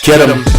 Get 'em.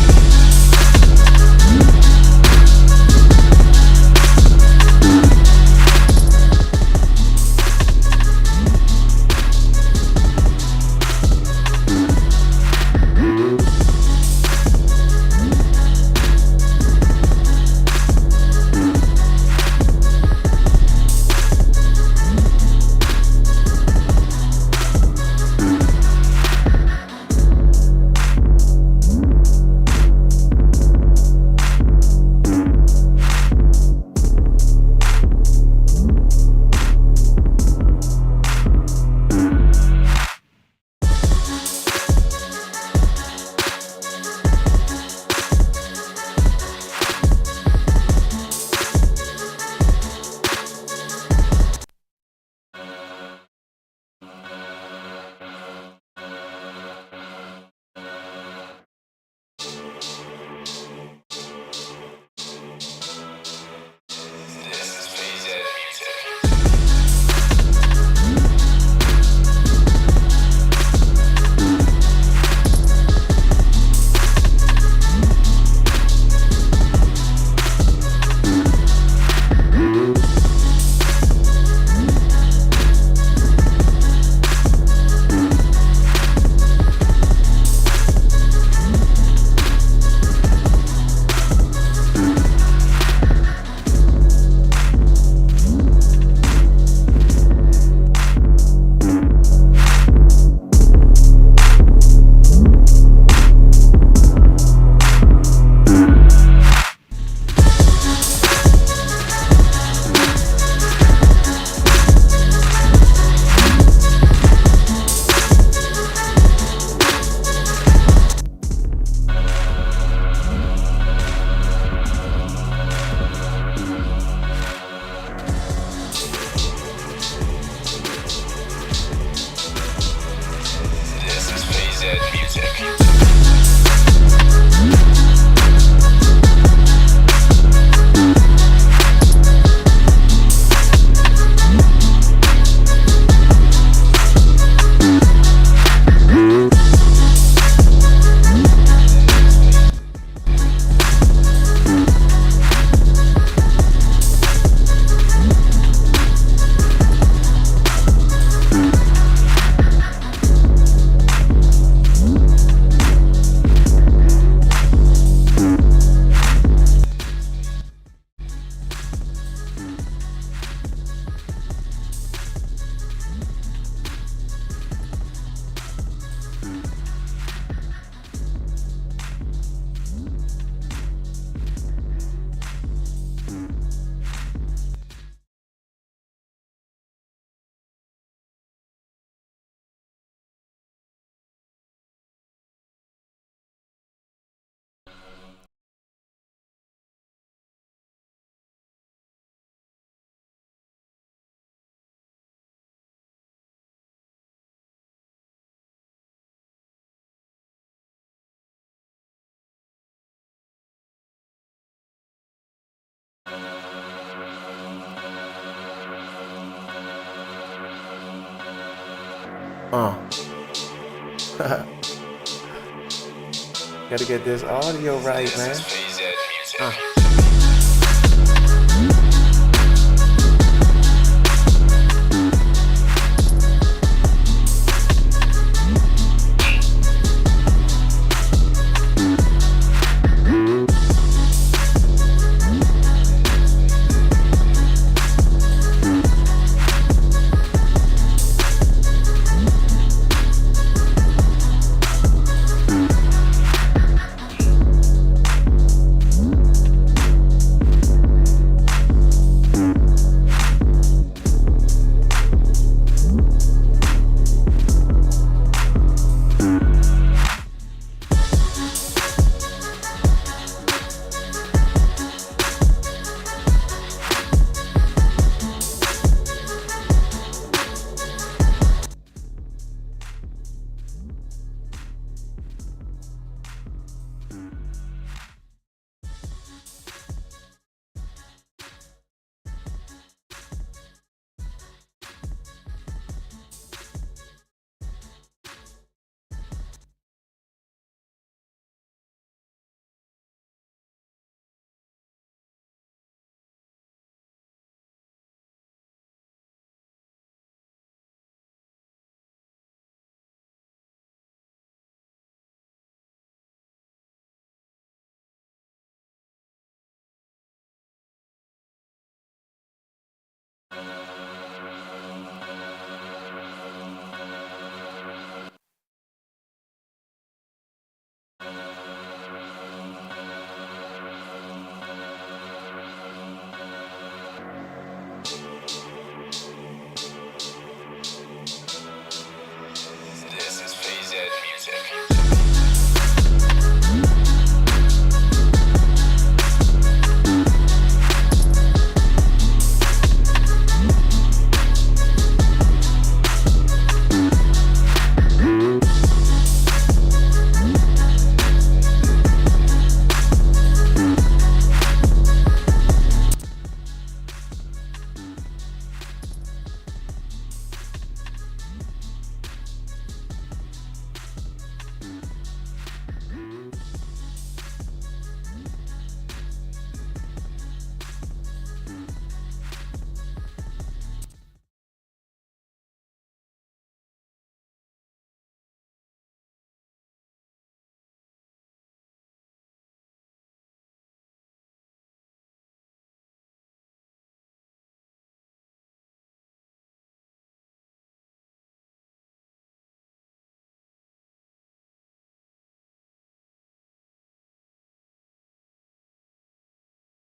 Gotta get this audio right, man.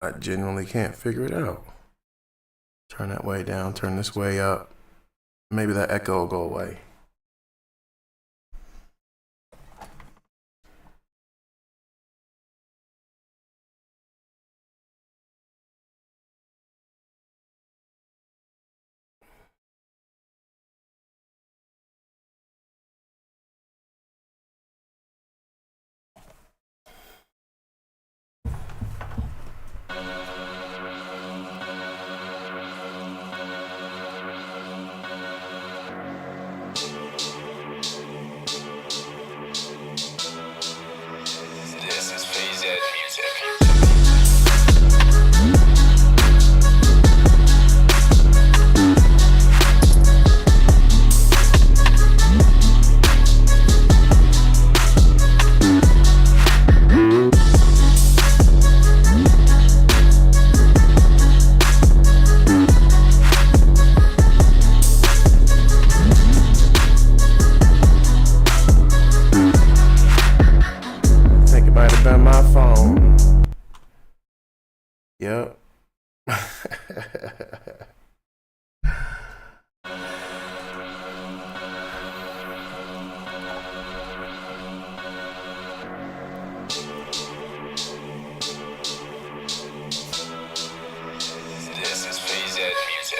I genuinely can't figure it out. Turn that way down, turn this way up. Maybe that echo will go away. This is Phase Ed Music. I think it might have been my phone. Yep. This is Phase Ed Music.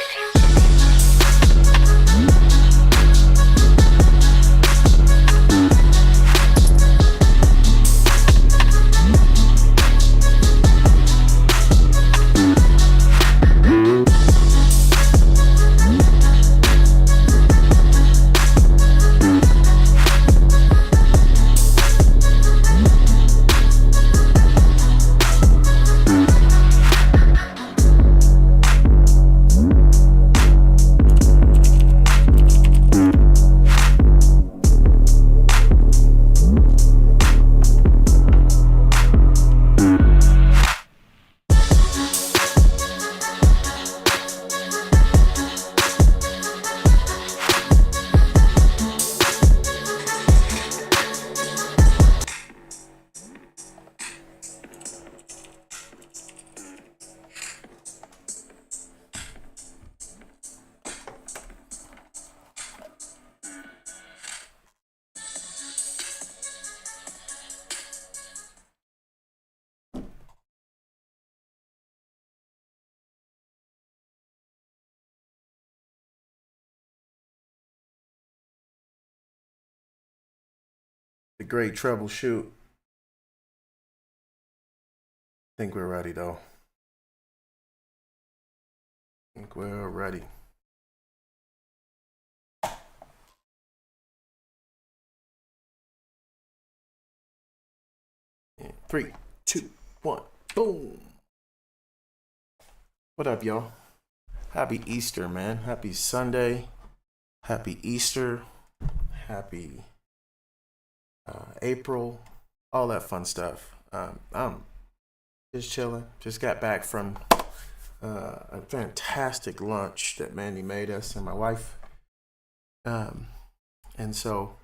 The great troubleshoot. Think we're ready though. Think we're ready. In 3, 2, 1, boom. What up, y'all? Happy Easter, man. Happy Sunday. Happy Easter. Happy April. All that fun stuff. I'm just chilling. Just got back from a fantastic lunch that Mandy made us and my wife. And so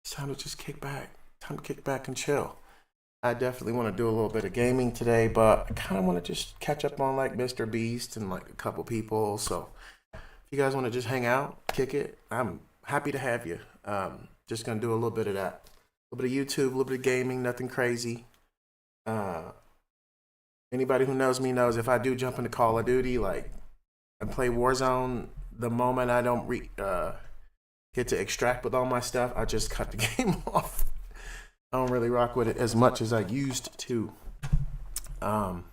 it's time to just kick back. Time to kick back and chill. I definitely want to do a little bit of gaming today, but I kind of want to just catch up on like Mr. Beast and like a couple people. So if you guys want to just hang out, kick it, I'm happy to have you. Just gonna do a little bit of that, a little bit of YouTube, a little bit of gaming, nothing crazy. Anybody who knows me knows if I do jump into Call of Duty, like and play Warzone, the moment I don't get to extract with all my stuff, I just cut the game off. I don't really rock with it as much as I used to. And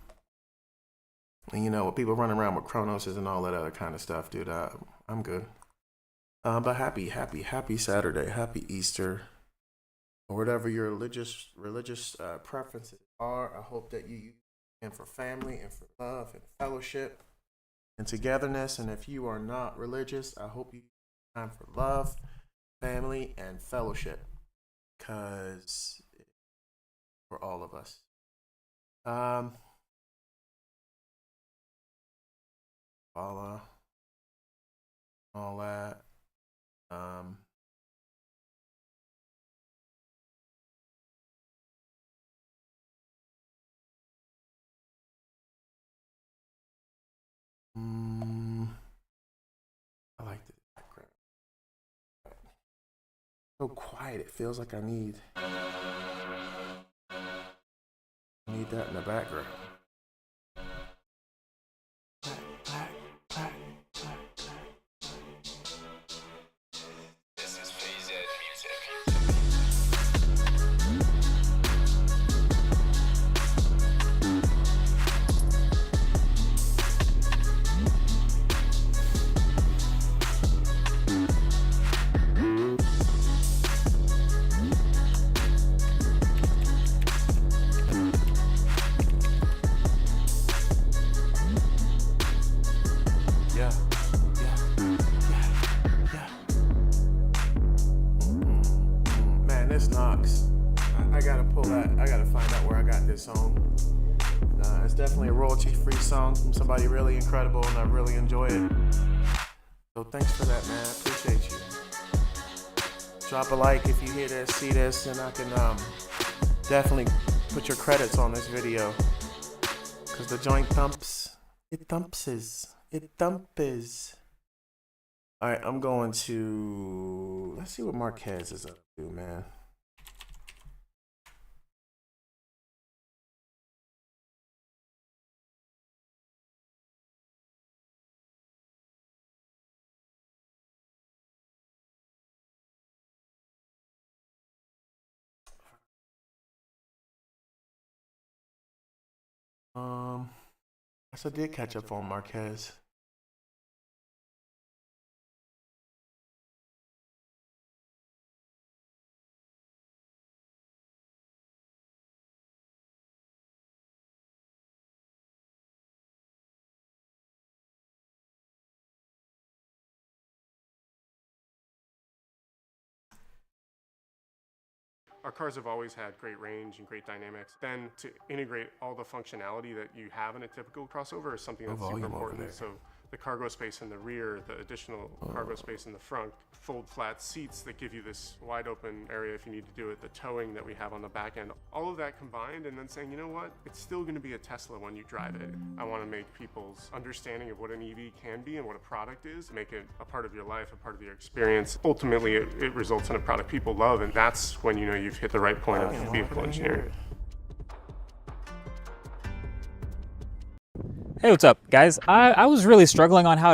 you know, with people running around with Chronoses and all that other kind of stuff, dude, I'm good. But happy Saturday, happy Easter, or whatever your religious preferences are. I hope that you use them for family and for love and fellowship and togetherness. And if you are not religious, I hope you use time for love, family, and fellowship, because for all of us. Follow all that. So quiet. It feels like I need that in the background. This is FaZe Music. Yeah. Man, this knocks. I gotta pull that. I gotta find out where I got this song. It's definitely a royalty-free song from somebody really incredible, and I really enjoy it. So thanks for that, man. I appreciate you. Drop a like if you hear this, see this, and I can definitely put your credits on this video. Cause the joint thumps. It thumpses. It thumpes. Alright, I'm going to... Let's see what Marquez is up to, man. I did catch up on Marquez. Our cars have always had great range and great dynamics. Then to integrate all the functionality that you have in a typical crossover is something that's super volume over important. there. So the cargo space in the rear, the additional cargo space in the front, fold flat seats that give you this wide open area if you need to do it, the towing that we have on the back end, all of that combined, and then saying, you know what, it's still going to be a Tesla when you drive it. I want to make people's understanding of what an EV can be and what a product is, make it a part of your life, a part of your experience. Ultimately, it results in a product people love, and that's when you know you've hit the right point of vehicle engineering. Hey, what's up, guys? I was really struggling on how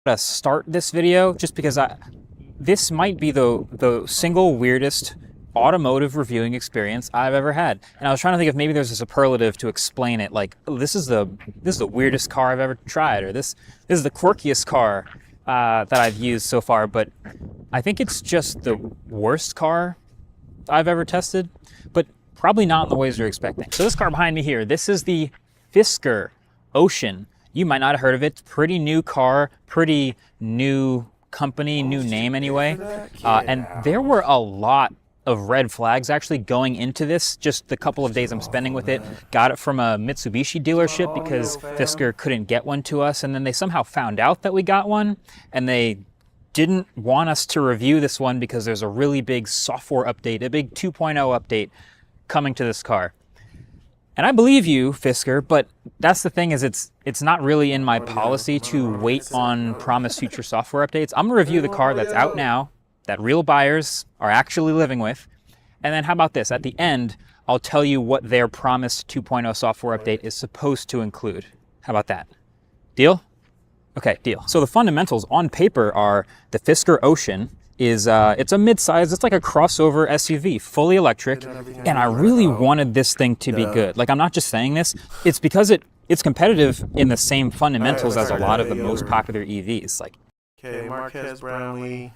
to start this video, just because this might be the single weirdest automotive reviewing experience I've ever had. And I was trying to think if maybe there's a superlative to explain it, like, oh, this is the weirdest car I've ever tried, or this is the quirkiest car that I've used so far. But I think it's just the worst car I've ever tested, but probably not in the ways you're expecting. So this car behind me here, this is the Fisker Ocean. You might not have heard of it. Pretty new car, pretty new company, new name anyway. And there were a lot of red flags actually going into this. Just the couple of days I'm spending with it. Got it from a Mitsubishi dealership because Fisker couldn't get one to us, and then they somehow found out that we got one, and they didn't want us to review this one because there's a really big software update, a big 2.0 update coming to this car. And I believe you, Fisker, but that's the thing, is it's not really in my policy to wait on promised future software updates. I'm gonna review the car that's out now, that real buyers are actually living with. And then how about this? At the end, I'll tell you what their promised 2.0 software update is supposed to include. How about that? Deal? Okay, deal. So the fundamentals on paper are the Fisker Ocean is it's a mid-size, it's like a crossover SUV, fully electric, and I really wanted this thing to be good. Like, I'm not just saying this, it's because it's competitive in the same fundamentals as a lot of the most popular EVs. Like, Okay, Marquez Brownlee.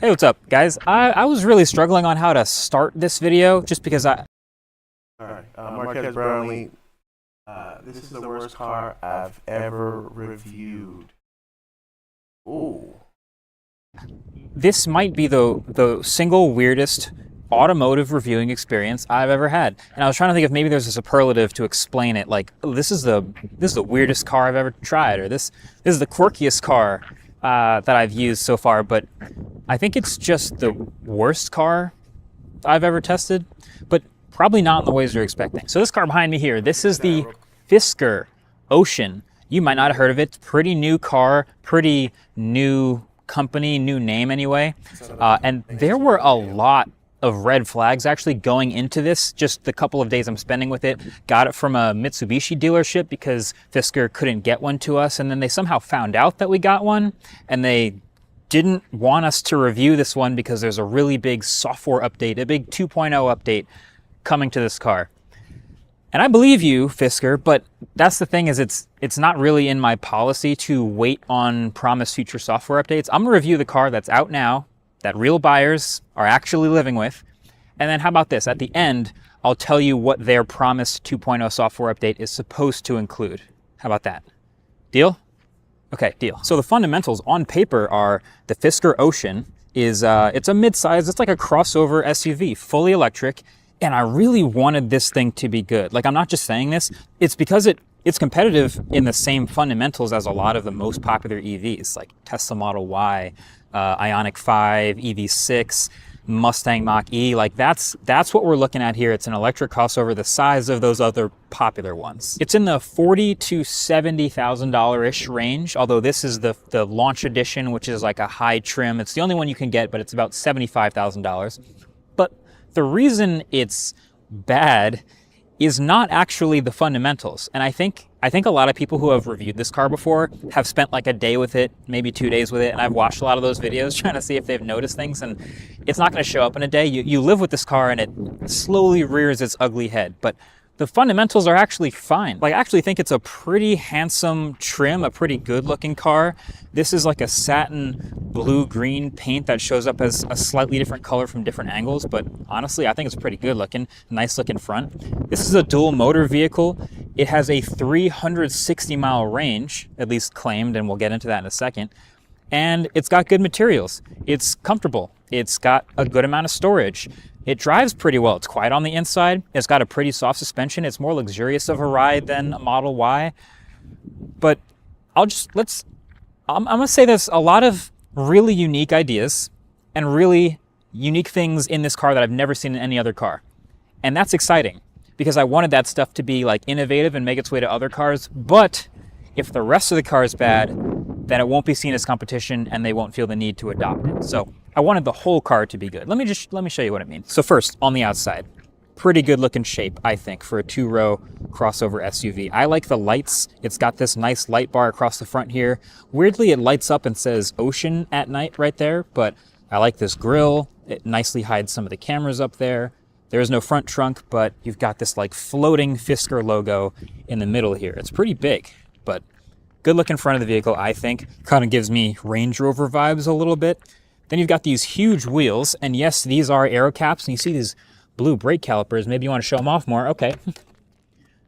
hey, what's up, guys? I was really struggling on how to start this video, just because Alright, Marquez Brownlee. This is the worst car I've ever reviewed. Ooh. this might be the single weirdest automotive reviewing experience I've ever had. And I was trying to think if maybe there's a superlative to explain it, like, oh, this is the weirdest car I've ever tried, or this is the quirkiest car that I've used so far. But I think it's just the worst car I've ever tested, but probably not in the ways you're expecting. So this car behind me here, this is the Fisker Ocean. You might not have heard of it. Pretty new car, pretty new company, new name anyway. And there were a lot of red flags actually going into this, just the couple of days I'm spending with it. Got it from a Mitsubishi dealership because Fisker couldn't get one to us, and then they somehow found out that we got one, and they didn't want us to review this one because there's a really big software update, a big 2.0 update coming to this car. And I believe you, Fisker, but that's the thing, is it's not really in my policy to wait on promised future software updates. I'm gonna review the car that's out now, that real buyers are actually living with. And then how about this? At the end, I'll tell you what their promised 2.0 software update is supposed to include. How about that? Deal? Okay, deal. So the fundamentals on paper are the Fisker Ocean is, it's a mid-size, it's like a crossover SUV, fully electric. And I really wanted this thing to be good. Like, I'm not just saying this, it's because it's competitive in the same fundamentals as a lot of the most popular EVs, like Tesla Model Y, Ioniq 5, EV6, Mustang Mach-E. Like that's what we're looking at here. It's an electric crossover the size of those other popular ones. It's in the $40,000 to $70,000-ish range, although this is the launch edition, which is like a high trim. It's the only one you can get, but it's about $75,000. But the reason it's bad is not actually the fundamentals. And I think a lot of people who have reviewed this car before have spent like a day with it, maybe 2 days with it, and I've watched a lot of those videos trying to see if they've noticed things, and it's not going to show up in a day. You live with this car and it slowly rears its ugly head. But the fundamentals are actually fine. Like, I actually think it's a pretty handsome trim, a pretty good looking car. This is like a satin blue-green paint that shows up as a slightly different color from different angles, but honestly, I think it's pretty good looking, nice looking front. This is a dual motor vehicle. It has a 360-mile range, at least claimed, and we'll get into that in a second. And it's got good materials. It's comfortable. It's got a good amount of storage. It drives pretty well. It's quiet on the inside. It's got a pretty soft suspension. It's more luxurious of a ride than a Model Y. But I'm gonna say there's a lot of really unique ideas and really unique things in this car that I've never seen in any other car. And that's exciting because I wanted that stuff to be like innovative and make its way to other cars. But if the rest of the car is bad, then it won't be seen as competition and they won't feel the need to adopt it. So I wanted the whole car to be good. Let me show you what I mean. So first, on the outside, pretty good looking shape, I think, for a 2-row crossover SUV. I like the lights. It's got this nice light bar across the front here. Weirdly, it lights up and says Ocean at night right there, but I like this grille. It nicely hides some of the cameras up there. There is no front trunk, but you've got this like floating Fisker logo in the middle here. It's pretty big, but good looking front of the vehicle, I think. Kind of gives me Range Rover vibes a little bit. Then you've got these huge wheels, and yes, these are aero caps, and you see these blue brake calipers. Maybe you want to show them off more. Okay,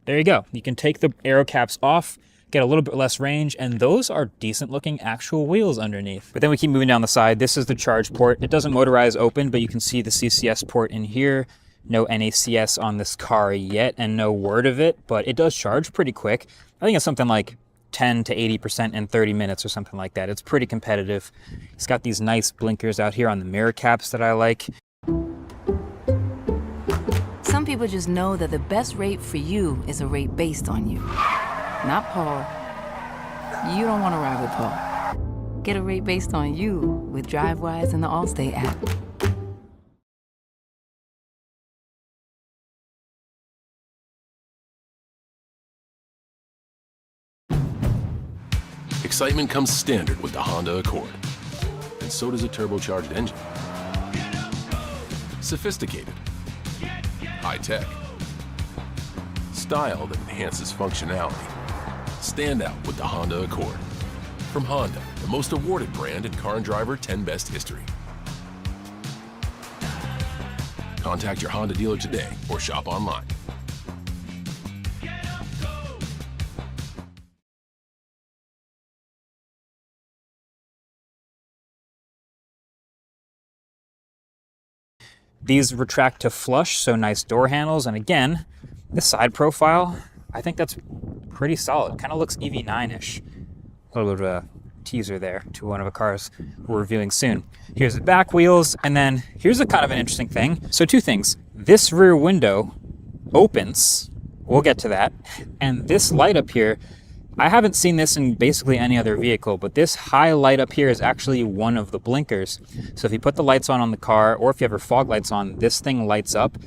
there you go. You can take the aero caps off, get a little bit less range, and those are decent looking actual wheels underneath. But then we keep moving down the side. This is the charge port. It doesn't motorize open, but you can see the CCS port in here. No NACS on this car yet, and no word of it, but it does charge pretty quick. I think it's something like 10 to 80% in 30 minutes or something like that. It's pretty competitive. It's got these nice blinkers out here on the mirror caps that I like. Some people just know that the best rate for you is a rate based on you. Not Paul. You don't want to ride with Paul. Get a rate based on you with DriveWise and the Allstate app. Excitement comes standard with the Honda Accord, and so does a turbocharged engine. Sophisticated, high-tech, style that enhances functionality. Stand out with the Honda Accord. From Honda, the most awarded brand in Car and Driver 10 Best history. Contact your Honda dealer today or shop online. These retract to flush, so nice door handles. And again, the side profile, I think that's pretty solid. Kind of looks EV9-ish. A little bit of a teaser there to one of the cars we're reviewing soon. Here's the back wheels, and then here's a kind of an interesting thing. So two things. This rear window opens, we'll get to that, and this light up here, I haven't seen this in basically any other vehicle, but this high light up here is actually one of the blinkers. So if you put the lights on the car, or if you have your fog lights on, this thing lights up.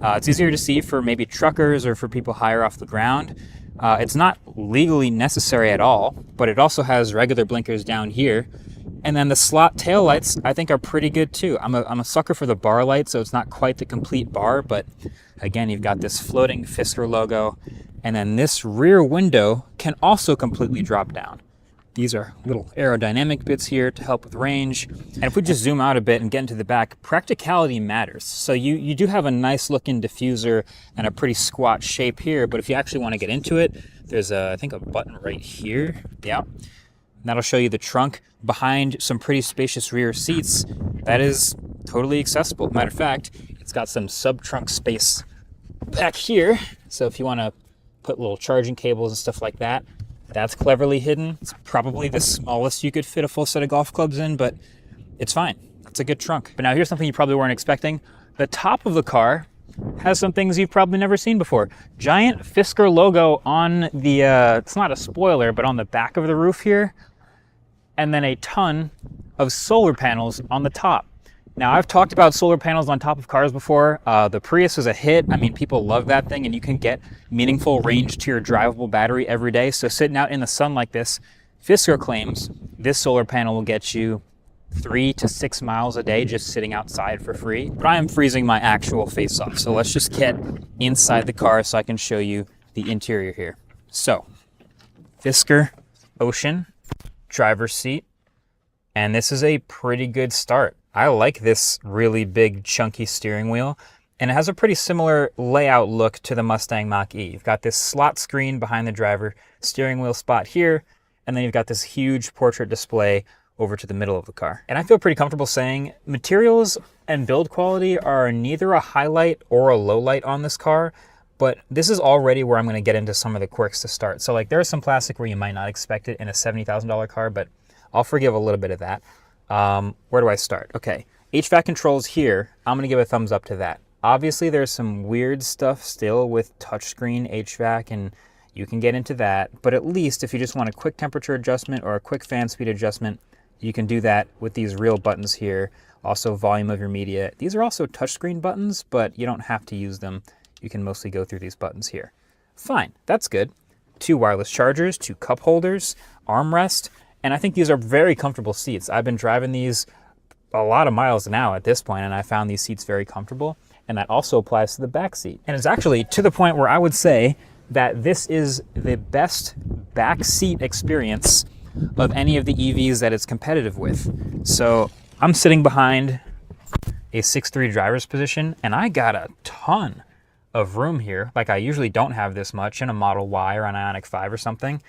It's easier to see for maybe truckers or for people higher off the ground. It's not legally necessary at all, but it also has regular blinkers down here. And then the slot tail lights, I think, are pretty good too. I'm a sucker for the bar light, so it's not quite the complete bar, but again, you've got this floating Fisker logo. And then this rear window can also completely drop down. These are little aerodynamic bits here to help with range. And if we just zoom out a bit and get into the back, practicality matters. So you do have a nice looking diffuser and a pretty squat shape here, but if you actually want to get into it, there's I think a button right here. Yeah. And that'll show you the trunk behind some pretty spacious rear seats. That is totally accessible. Matter of fact, it's got some sub-trunk space back here. So if you want to put little charging cables and stuff like that, that's cleverly hidden. It's probably the smallest you could fit a full set of golf clubs in, but it's fine. It's a good trunk. But now here's something you probably weren't expecting. The top of the car has some things you've probably never seen before. Giant Fisker logo on the, it's not a spoiler, but on the back of the roof here. And then a ton of solar panels on the top. Now, I've talked about solar panels on top of cars before. The Prius is a hit. I mean, people love that thing, and you can get meaningful range to your drivable battery every day. So sitting out in the sun like this, Fisker claims this solar panel will get you 3 to 6 miles a day just sitting outside for free. But I am freezing my actual face off. So let's just get inside the car so I can show you the interior here. So, Fisker Ocean, driver's seat, and this is a pretty good start. I like this really big chunky steering wheel, and it has a pretty similar layout look to the Mustang Mach-E. You've got this slot screen behind the driver steering wheel spot here, and then you've got this huge portrait display over to the middle of the car. And I feel pretty comfortable saying materials and build quality are neither a highlight or a low light on this car, but this is already where I'm going to get into some of the quirks to start. So like there's some plastic where you might not expect it in a $70,000 car, but I'll forgive a little bit of that. Where do I start? Okay, HVAC controls here, I'm going to give a thumbs up to that. Obviously, there's some weird stuff still with touchscreen HVAC, and you can get into that. But at least if you just want a quick temperature adjustment or a quick fan speed adjustment, you can do that with these real buttons here. Also, volume of your media. These are also touchscreen buttons, but you don't have to use them. You can mostly go through these buttons here. Fine, that's good. 2 wireless chargers, 2 cup holders, armrest. And I think these are very comfortable seats. I've been driving these a lot of miles now at this point, and I found these seats very comfortable. And that also applies to the back seat. And it's actually to the point where I would say that this is the best back seat experience of any of the EVs that it's competitive with. So I'm sitting behind a 6'3" driver's position, and I got a ton of room here. Like I usually don't have this much in a Model Y or an Ioniq 5 or something.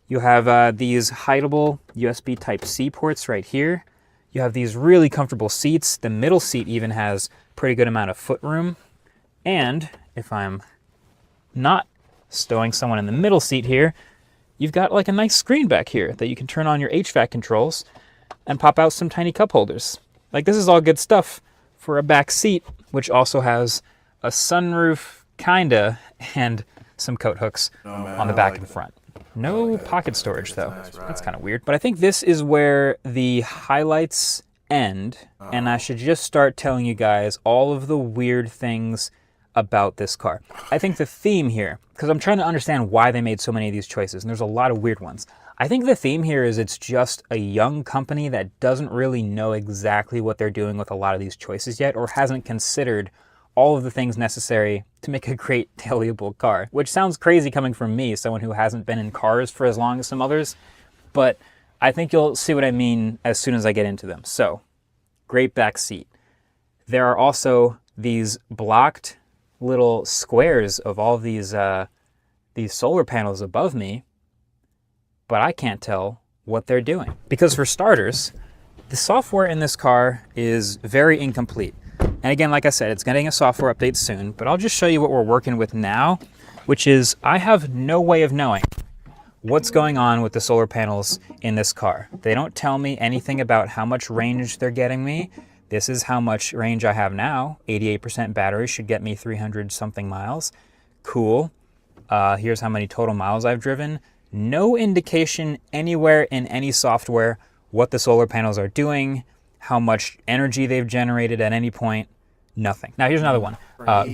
You have these hideable USB Type-C ports right here. You have these really comfortable seats. The middle seat even has pretty good amount of footroom. And if I'm not stowing someone in the middle seat here, you've got like a nice screen back here that you can turn on your HVAC controls and pop out some tiny cup holders. Like this is all good stuff for a back seat, which also has a sunroof, kinda, and some coat hooks on the back and the front. No pocket storage though. That's kind of weird. But I think this is where the highlights end, and I should just start telling you guys all of the weird things about this car. I think the theme here, because I'm trying to understand why they made so many of these choices, and there's a lot of weird ones. I think the theme here is it's just a young company that doesn't really know exactly what they're doing with a lot of these choices yet, or hasn't considered all of the things necessary to make a great dailyable car, which sounds crazy coming from me, someone who hasn't been in cars for as long as some others, but I think you'll see what I mean as soon as I get into them. So, great back seat. There are also these blocked little squares of all of these solar panels above me, but I can't tell what they're doing. Because for starters, the software in this car is very incomplete. And again, like I said, it's getting a software update soon, but I'll just show you what we're working with now, which is I have no way of knowing what's going on with the solar panels in this car. They don't tell me anything about how much range they're getting me. This is how much range I have now. 88% battery should get me 300 something miles. Cool. Here's how many total miles I've driven. No indication anywhere in any software what the solar panels are doing, how much energy they've generated at any point. Nothing. Now here's another one.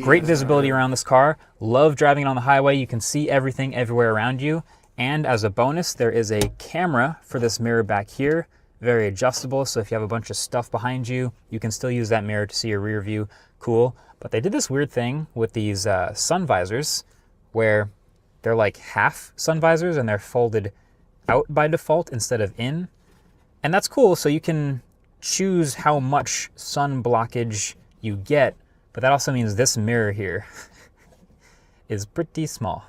Great visibility around this car. Love driving it on the highway. You can see everything everywhere around you. And as a bonus, there is a camera for this mirror back here. Very adjustable, so if you have a bunch of stuff behind you, you can still use that mirror to see your rear view. Cool. But they did this weird thing with these sun visors where they're like half sun visors and they're folded out by default instead of in. And that's cool, so you can choose how much sun blockage you get, but that also means this mirror here is pretty small.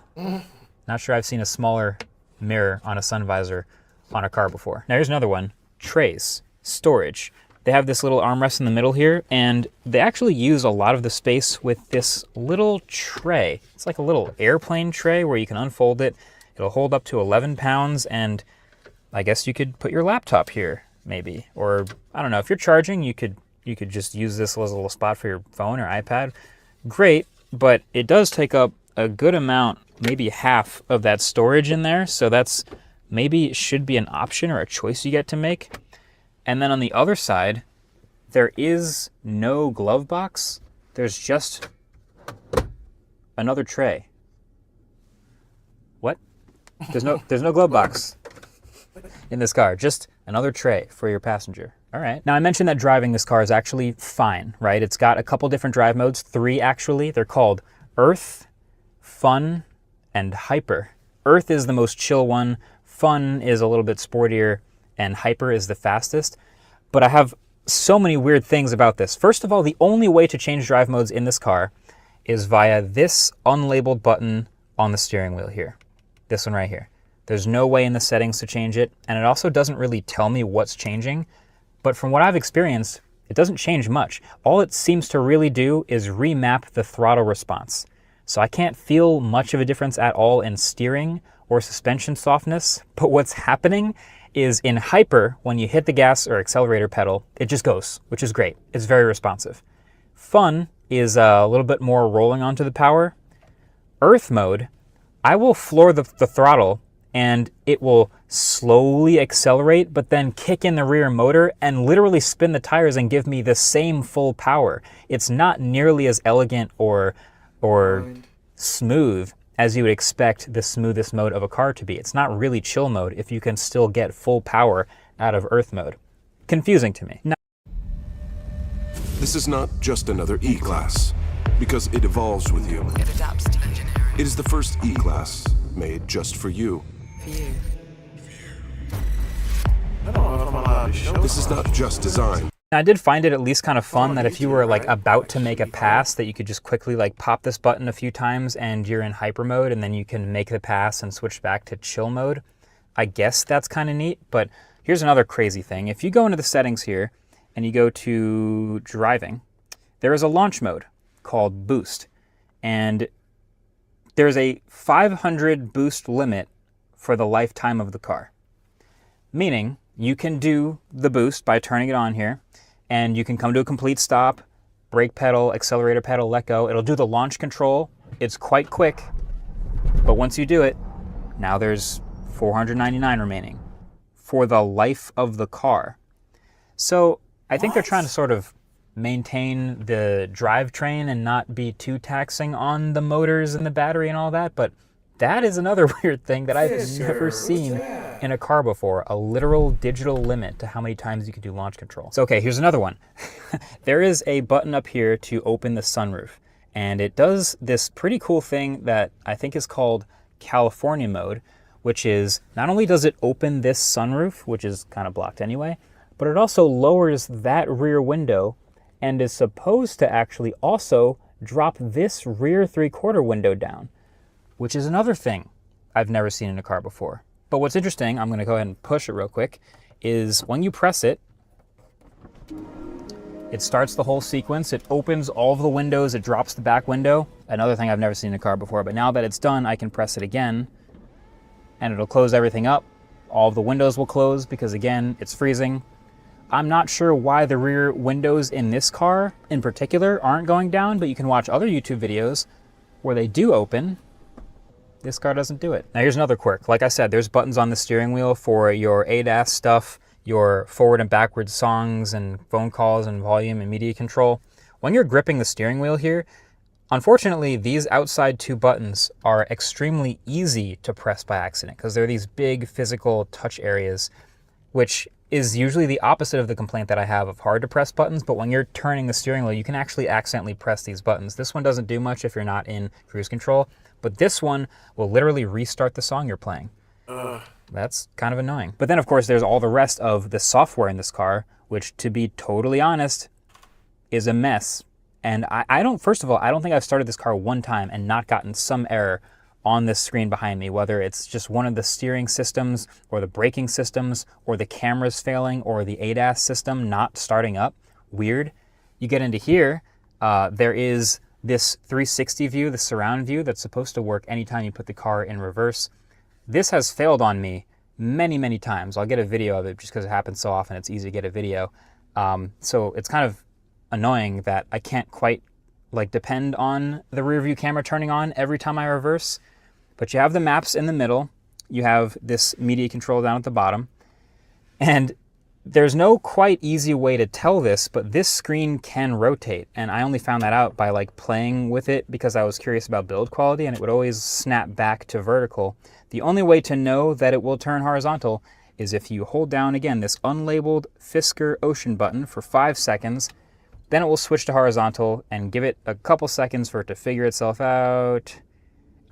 Not sure I've seen a smaller mirror on a sun visor on a car before. Now here's another one. Trays, storage. They have this little armrest in the middle here, and they actually use a lot of the space with this little tray. It's like a little airplane tray where you can unfold it. It'll hold up to 11 pounds, and I guess you could put your laptop here, maybe. Or, I don't know, if you're charging, you could just use this as a little spot for your phone or iPad. Great, but it does take up a good amount, maybe half of that storage in there, so that's maybe should be an option or a choice you get to make. And then on the other side, there is no glove box. There's just another tray. What? There's no glove box in this car, just another tray for your passenger. All right. Now I mentioned that driving this car is actually fine, right? It's got a couple different drive modes, 3 actually. They're called Earth, Fun, and Hyper. Earth is the most chill one. Fun is a little bit sportier, and Hyper is the fastest. But I have so many weird things about this. First of all, the only way to change drive modes in this car is via this unlabeled button on the steering wheel here. This one right here. There's no way in the settings to change it, and it also doesn't really tell me what's changing. But from what I've experienced, it doesn't change much. All it seems to really do is remap the throttle response. So I can't feel much of a difference at all in steering or suspension softness, but what's happening is in Hyper, when you hit the gas or accelerator pedal, it just goes, which is great. It's very responsive. Fun is a little bit more rolling onto the power. Earth mode, I will floor the throttle and it will slowly accelerate, but then kick in the rear motor and literally spin the tires and give me the same full power. It's not nearly as elegant or smooth as you would expect the smoothest mode of a car to be. It's not really chill mode if you can still get full power out of Earth mode. Confusing to me. This is not just another E-Class, because it evolves with you. It adapts to engineering. It is the first E-Class made just for you. For you. I don't know if I'm allowed to show This is not just design. I did find it at least kind of fun that if you were like about to make a pass, that you could just quickly like pop this button a few times and you're in Hyper mode, and then you can make the pass and switch back to chill mode. I guess that's kind of neat, but here's another crazy thing. If you go into the settings here and you go to driving, there is a launch mode called Boost, and there's a 500 boost limit for the lifetime of the car. Meaning you can do the boost by turning it on here, and you can come to a complete stop, brake pedal, accelerator pedal, let go. It'll do the launch control. It's quite quick, but once you do it, now there's $499 remaining for the life of the car. So I think they're trying to sort of maintain the drivetrain and not be too taxing on the motors and the battery and all that, but that is another weird thing that I've never seen in a car before, a literal digital limit to how many times you can do launch control. So okay, here's another one. There is a button up here to open the sunroof, and it does this pretty cool thing that I think is called California mode, which is not only does it open this sunroof, which is kind of blocked anyway, but it also lowers that rear window and is supposed to actually also drop this rear 3/4 window down, which is another thing I've never seen in a car before. But what's interesting, I'm gonna go ahead and push it real quick, is when you press it, it starts the whole sequence, it opens all of the windows, it drops the back window. Another thing I've never seen in a car before, but now that it's done, I can press it again, and it'll close everything up. All of the windows will close because, again, it's freezing. I'm not sure why the rear windows in this car in particular aren't going down, but you can watch other YouTube videos where they do open. This car doesn't do it. Now here's another quirk. Like I said, there's buttons on the steering wheel for your ADAS stuff, your forward and backward songs and phone calls and volume and media control. When you're gripping the steering wheel here, unfortunately, these outside two buttons are extremely easy to press by accident because they're these big physical touch areas, which is usually the opposite of the complaint that I have of hard to press buttons. But when you're turning the steering wheel, you can actually accidentally press these buttons. This one doesn't do much if you're not in cruise control, but this one will literally restart the song you're playing. That's kind of annoying. But then, of course, there's all the rest of the software in this car, which, to be totally honest, is a mess. And first of all, I don't think I've started this car one time and not gotten some error on this screen behind me, whether it's just one of the steering systems or the braking systems or the cameras failing or the ADAS system not starting up. Weird. You get into here, there is this 360 view, the surround view that's supposed to work anytime you put the car in reverse. This has failed on me many, many times. I'll get a video of it just because it happens so often. It's easy to get a video. So it's kind of annoying that I can't quite depend on the rear view camera turning on every time I reverse. But you have the maps in the middle. You have this media control down at the bottom. And there's no quite easy way to tell this, but this screen can rotate. And I only found that out by playing with it because I was curious about build quality, and it would always snap back to vertical. The only way to know that it will turn horizontal is if you hold down, again, this unlabeled Fisker Ocean button for 5 seconds. Then it will switch to horizontal and give it a couple seconds for it to figure itself out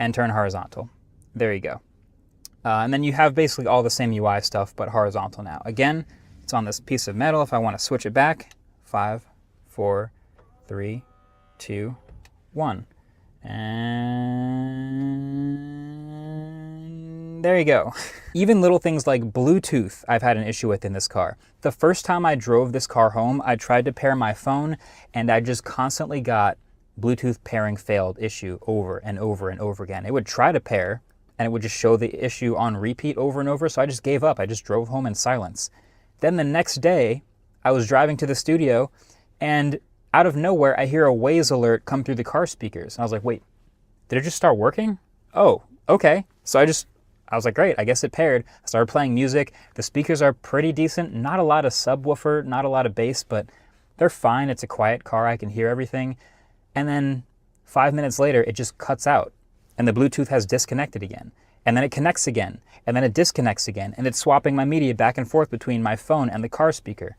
and turn horizontal. There you go. And then you have basically all the same UI stuff, but horizontal now. Again, it's on this piece of metal. If I want to switch it back, 5, 4, 3, 2, 1. And there you go. Even little things like Bluetooth I've had an issue with in this car. The first time I drove this car home, I tried to pair my phone, and I just constantly got Bluetooth pairing failed issue over and over and over again. It would try to pair, and it would just show the issue on repeat over and over, so I just gave up. I just drove home in silence. Then the next day, I was driving to the studio, and out of nowhere, I hear a Waze alert come through the car speakers. And I was like, wait, did it just start working? Oh, okay. So I was like, great, I guess it paired. I started playing music. The speakers are pretty decent. Not a lot of subwoofer, not a lot of bass, but they're fine. It's a quiet car. I can hear everything. And then 5 minutes later, it just cuts out. And the Bluetooth has disconnected again. And then it connects again. And then it disconnects again. And it's swapping my media back and forth between my phone and the car speaker.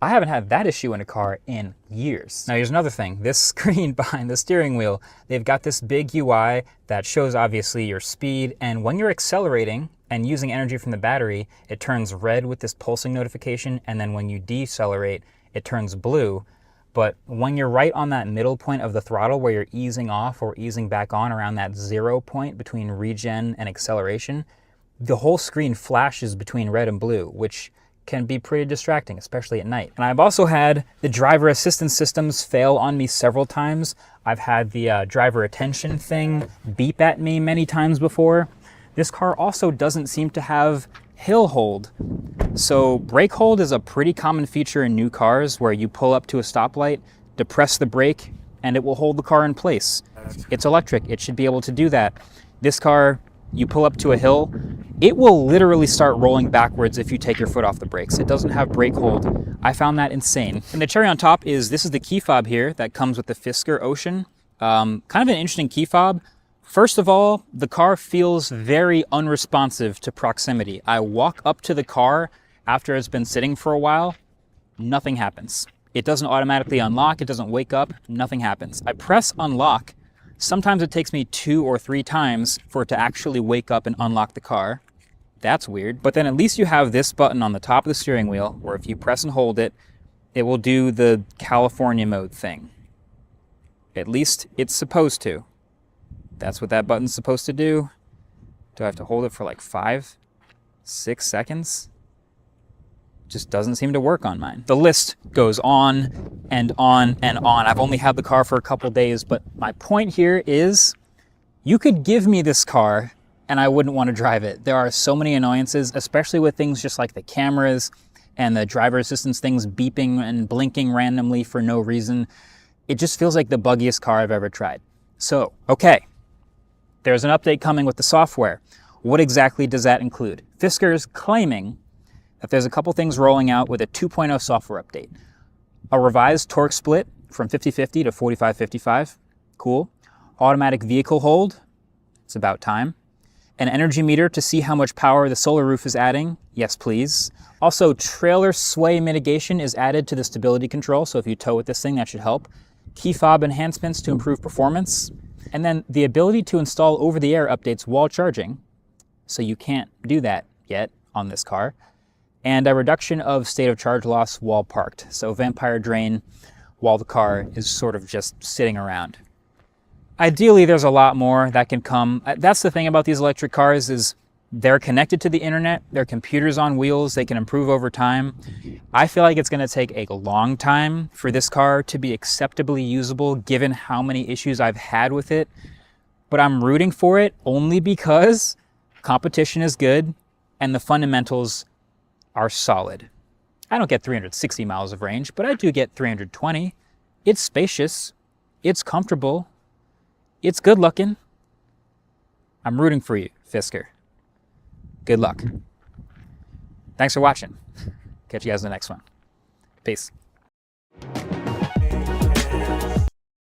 I haven't had that issue in a car in years. Now here's another thing. This screen behind the steering wheel, they've got this big UI that shows obviously your speed, and when you're accelerating and using energy from the battery, it turns red with this pulsing notification, and then when you decelerate, it turns blue. But when you're right on that middle point of the throttle where you're easing off or easing back on around that 0 point between regen and acceleration, the whole screen flashes between red and blue, which can be pretty distracting, especially at night. And I've also had the driver assistance systems fail on me several times. I've had the driver attention thing beep at me many times before. This car also doesn't seem to have hill hold. So brake hold is a pretty common feature in new cars where you pull up to a stoplight, depress the brake, and it will hold the car in place. It's electric, it should be able to do that. This car, you pull up to a hill, it will literally start rolling backwards if you take your foot off the brakes. It doesn't have brake hold. I found that insane. And the cherry on top is, this is the key fob here that comes with the Fisker Ocean. Kind of an interesting key fob. First of all, the car feels very unresponsive to proximity. I walk up to the car after it's been sitting for a while, nothing happens. It doesn't automatically unlock, it doesn't wake up, nothing happens. I press unlock. Sometimes it takes me 2 or 3 times for it to actually wake up and unlock the car. That's weird. But then at least you have this button on the top of the steering wheel where if you press and hold it, it will do the California mode thing. At least it's supposed to. That's what that button's supposed to do. Do I have to hold it for like 5, 6 seconds? Just doesn't seem to work on mine. The list goes on and on and on. I've only had the car for a couple days, but my point here is you could give me this car and I wouldn't want to drive it. There are so many annoyances, especially with things just like the cameras and the driver assistance things beeping and blinking randomly for no reason. It just feels like the buggiest car I've ever tried. So, okay, there's an update coming with the software. What exactly does that include? Fisker is claiming that there's a couple things rolling out with a 2.0 software update. A revised torque split from 50-50 to 45-55, cool. Automatic vehicle hold, it's about time. An energy meter to see how much power the solar roof is adding, yes please. Also, trailer sway mitigation is added to the stability control, so if you tow with this thing, that should help. Key fob enhancements to improve performance. And then the ability to install over-the-air updates while charging, so you can't do that yet on this car. And a reduction of state of charge loss while parked, so vampire drain while the car is sort of just sitting around. Ideally, there's a lot more that can come. That's the thing about these electric cars is they're connected to the internet, they're computers on wheels, they can improve over time. I feel like it's gonna take a long time for this car to be acceptably usable given how many issues I've had with it, but I'm rooting for it only because competition is good and the fundamentals are solid. I don't get 360 miles of range, but I do get 320. It's spacious, it's comfortable, it's good looking. I'm rooting for you, Fisker. Good luck. Thanks for watching. Catch you guys in the next one. Peace.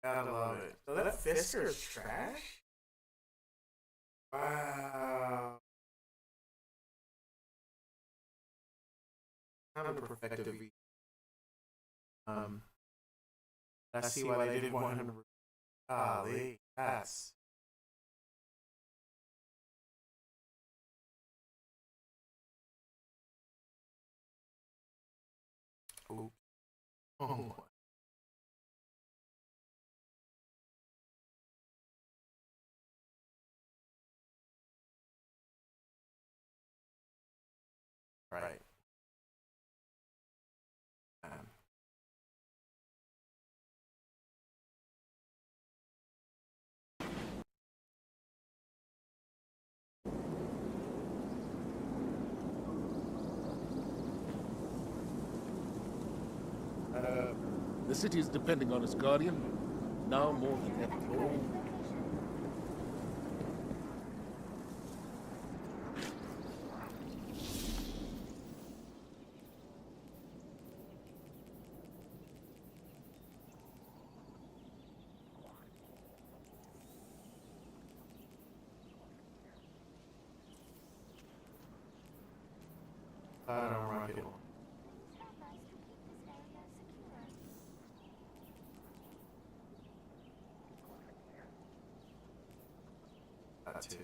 Gotta love it. So that Fisker is trash? Wow. Time to perfect a V. I see why they didn't want him to. Golly, yes. Oh. Oh. Right. The city is depending on its guardian, now more than ever. Oh. I don't rock it. That too.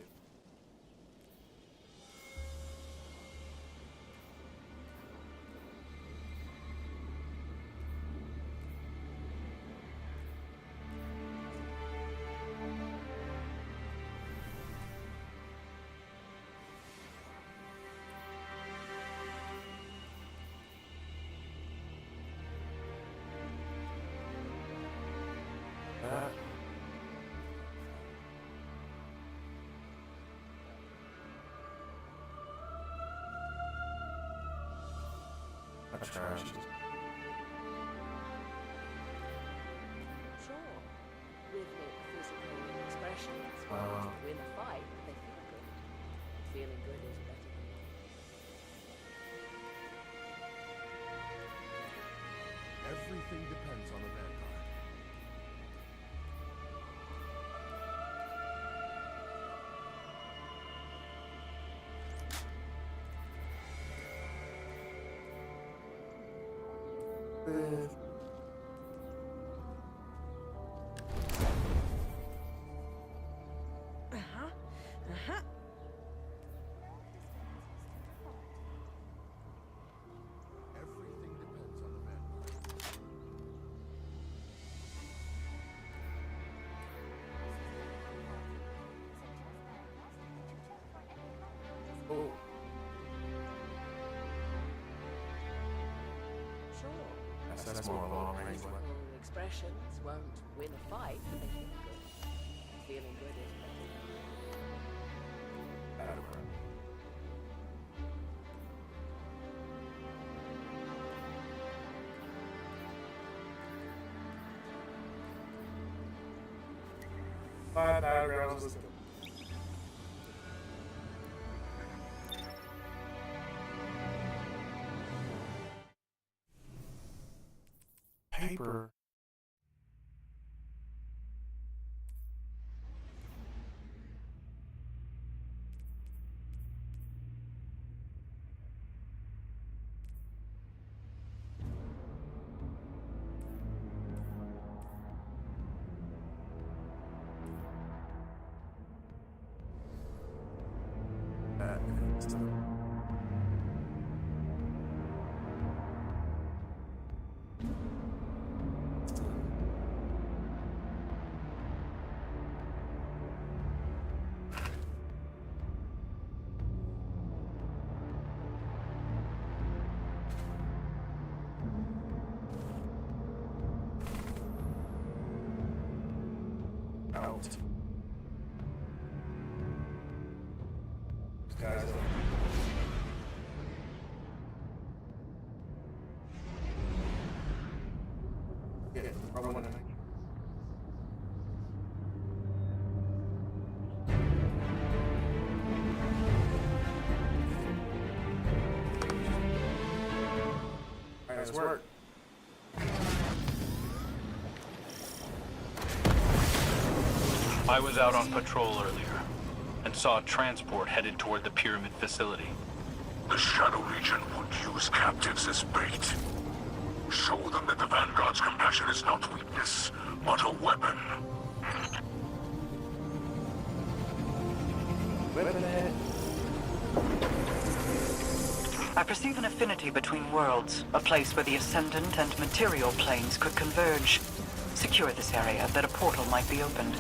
Trash. Sure. Rhythmic physical expressions won't win a fight, but they feel good. Feeling good is better than Everything depends on a Vanguard. Everything depends on a Vanguard. Oh. Sure. That's more long range. Physical expressions won't win a fight, but they feel good. Feeling good is better than 5 battlegrounds. Let's go. Paper. Out. Guys. Yeah, probably one. Alright, let's work. I was out on patrol earlier and saw a transport headed toward the pyramid facility. The Shadow Legion would use captives as bait. Show them that the Vanguard's compassion is not weakness, but a weapon. I perceive an affinity between worlds, a place where the Ascendant and Material planes could converge. Secure this area, that a portal might be opened.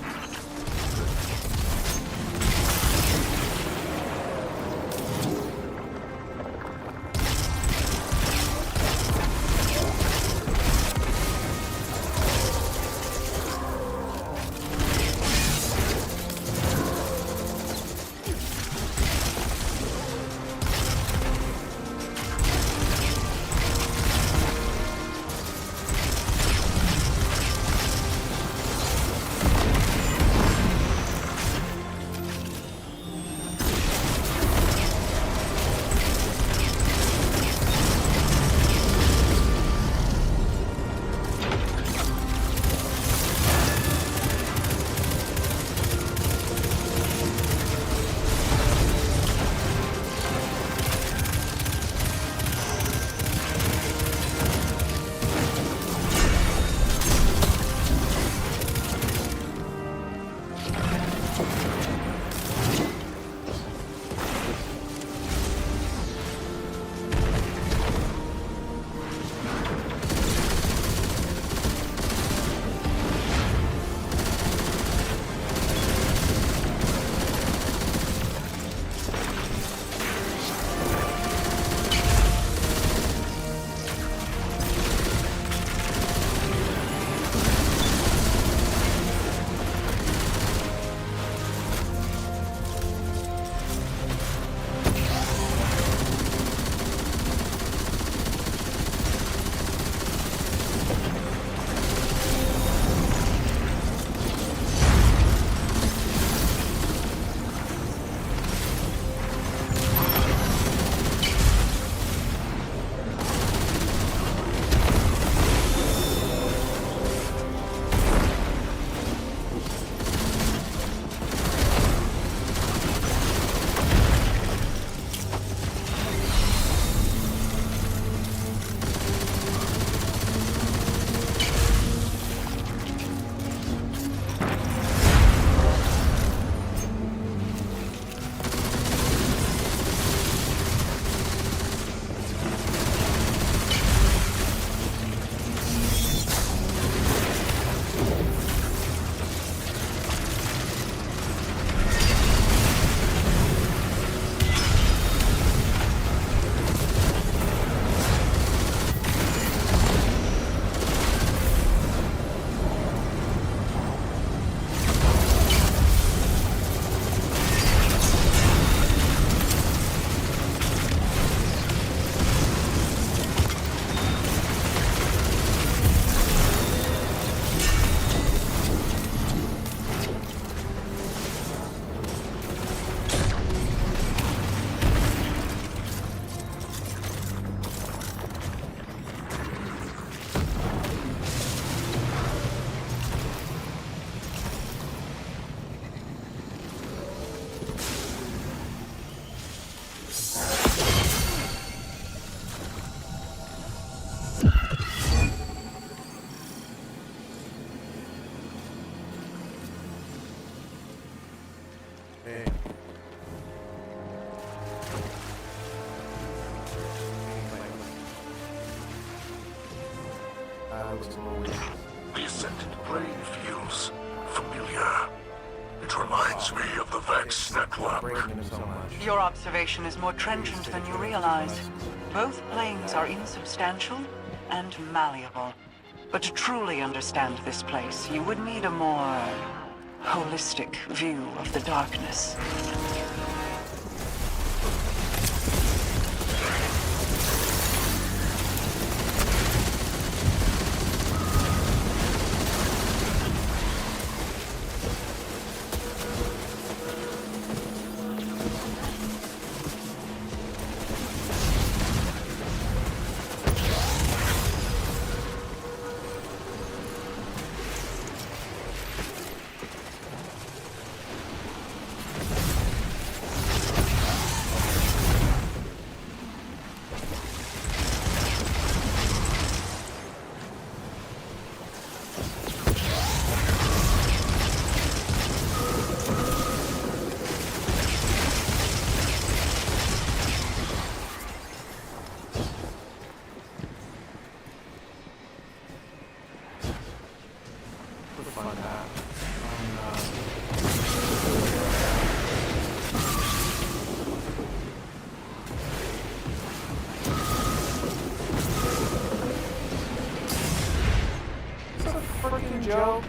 looks a little weird. The Ascendant brain feels familiar. It reminds me of the Vex network. Breaking him so much. Your observation is more trenchant than you realize. Both planes are insubstantial and malleable. But to truly understand this place, you would need a more holistic view of the darkness. Freaking joke.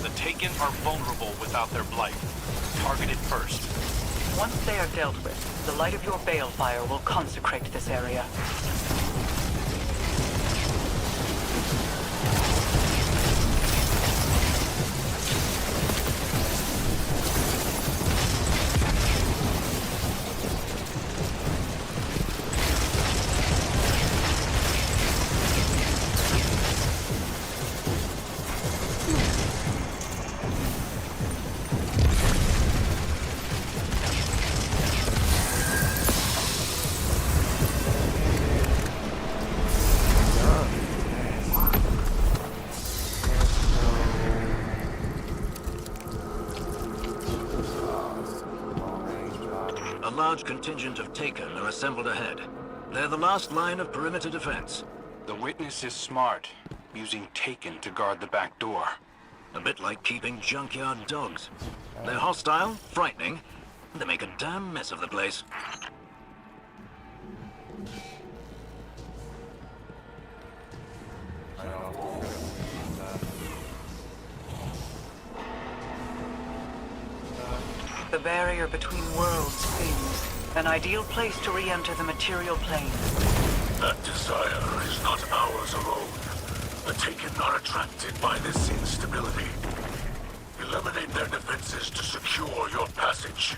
The Taken are vulnerable without their blight. Target it first. Once they are dealt with, the light of your balefire will consecrate this area. A large contingent of Taken are assembled ahead. They're the last line of perimeter defense. The witness is smart, using Taken to guard the back door. A bit like keeping junkyard dogs. They're hostile, frightening, and they make a damn mess of the place. The barrier between worlds thins. An ideal place to re-enter the material plane. That desire is not ours alone. The Taken are attracted by this instability. Eliminate their defenses to secure your passage.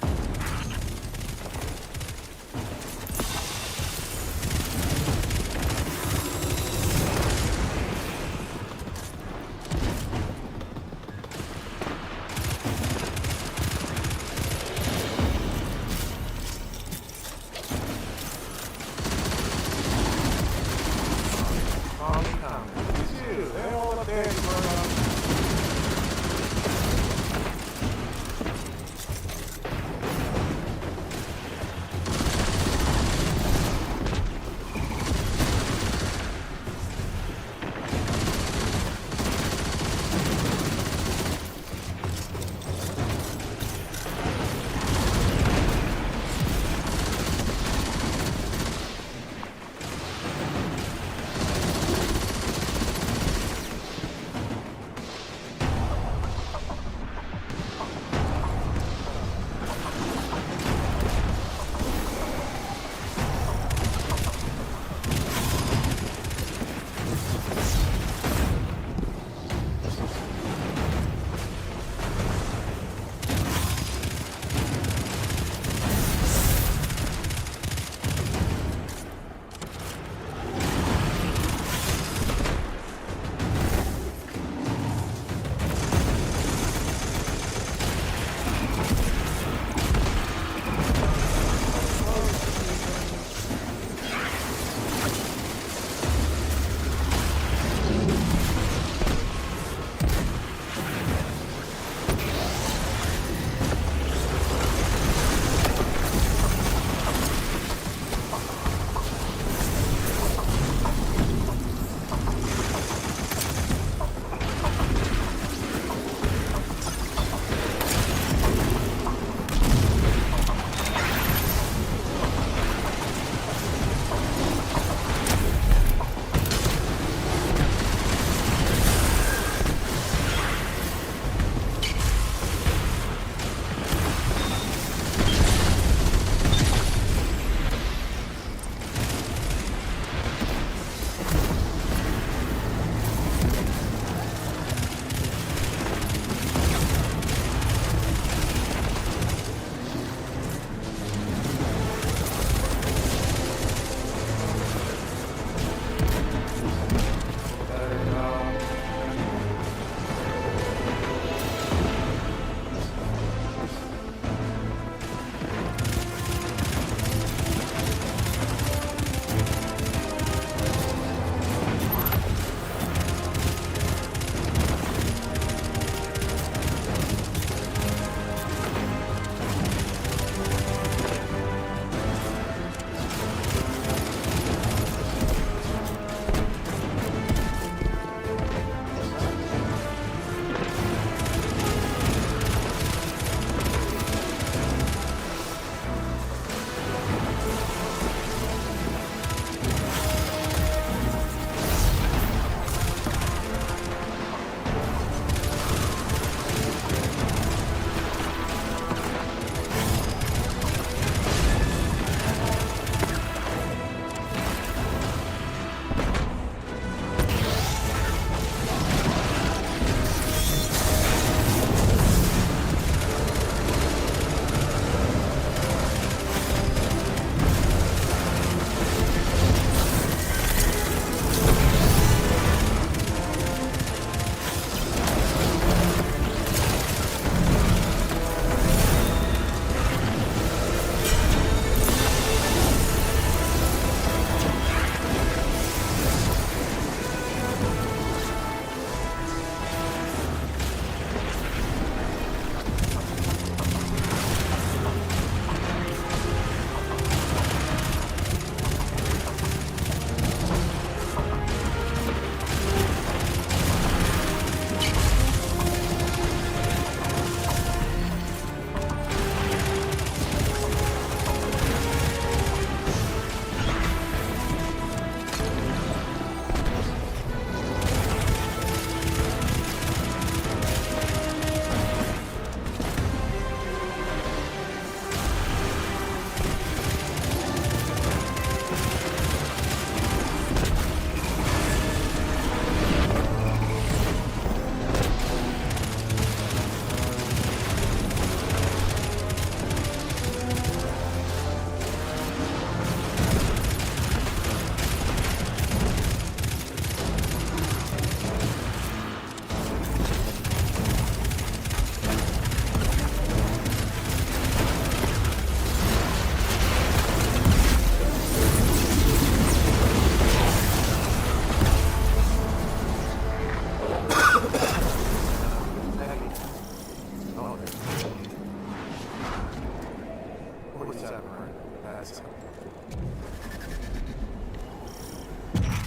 That's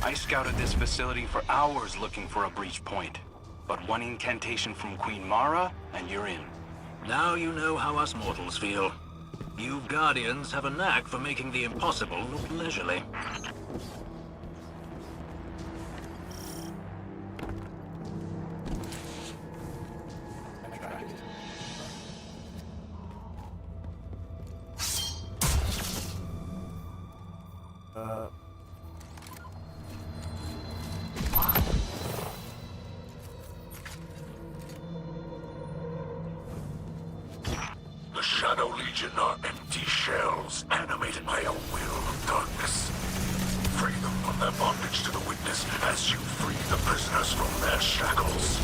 I scouted this facility for hours looking for a breach point. But one incantation from Queen Mara, and you're in. Now you know how us mortals feel. You Guardians have a knack for making the impossible look leisurely. The Shadow Legion are empty shells, animated by a will of darkness. Free them from their bondage to the Witness as you free the prisoners from their shackles.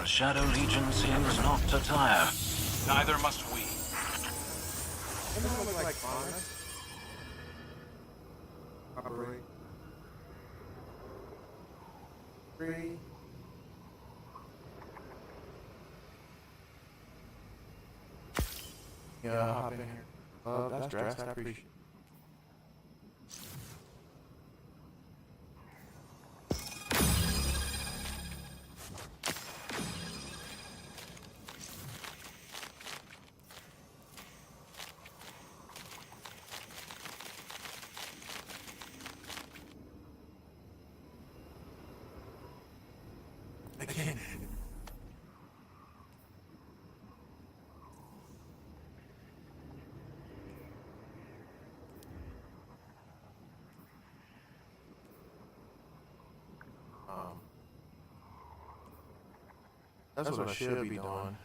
The Shadow Legion seems not to tire. Neither must we. Doesn't it look like Honest? Operate. 3. Yeah, hop in here. That's dressed. I appreciate it. Again. That's what I should be doing.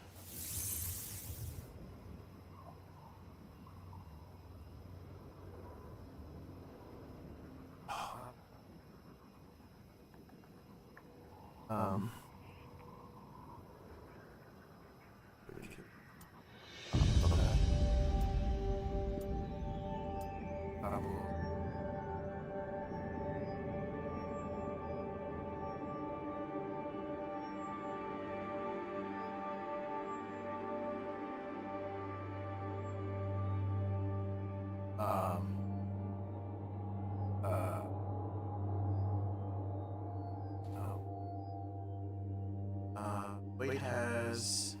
Wait has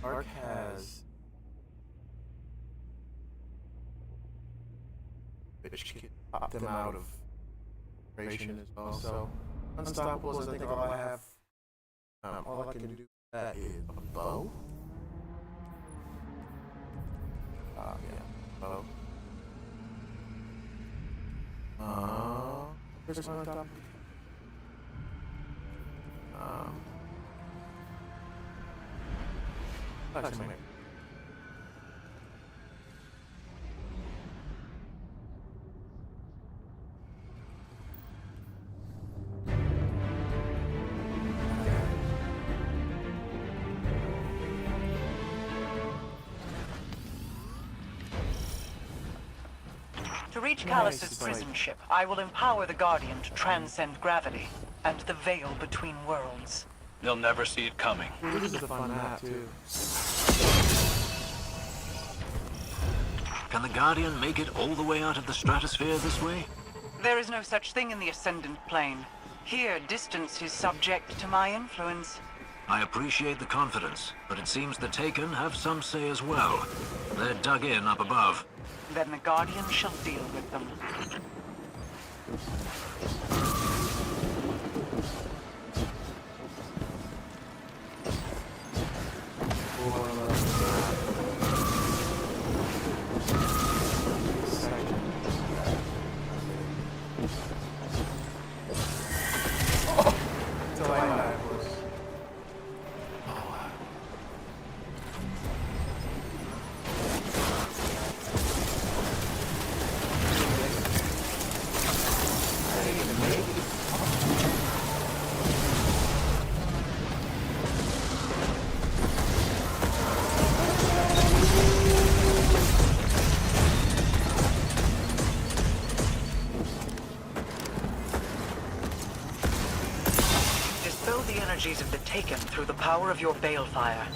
Ark has which can pop them out of ration as well. So Unstoppables, I think all I have, all I can do with that is a bow. Yeah, bow. There's one on top. Actually, maybe. To reach Callus's prison ship, I will empower the Guardian to transcend gravity and the veil between worlds. They'll never see it coming. This is a fun map too. Can the Guardian make it all the way out of the stratosphere this way? There is no such thing in the Ascendant Plane. Here, distance is subject to my influence. I appreciate the confidence, but it seems the Taken have some say as well. They're dug in up above. Then the Guardian shall deal with them. Of the Taken through the power of your balefire.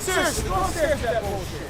seriously, go upstairs with that bullshit.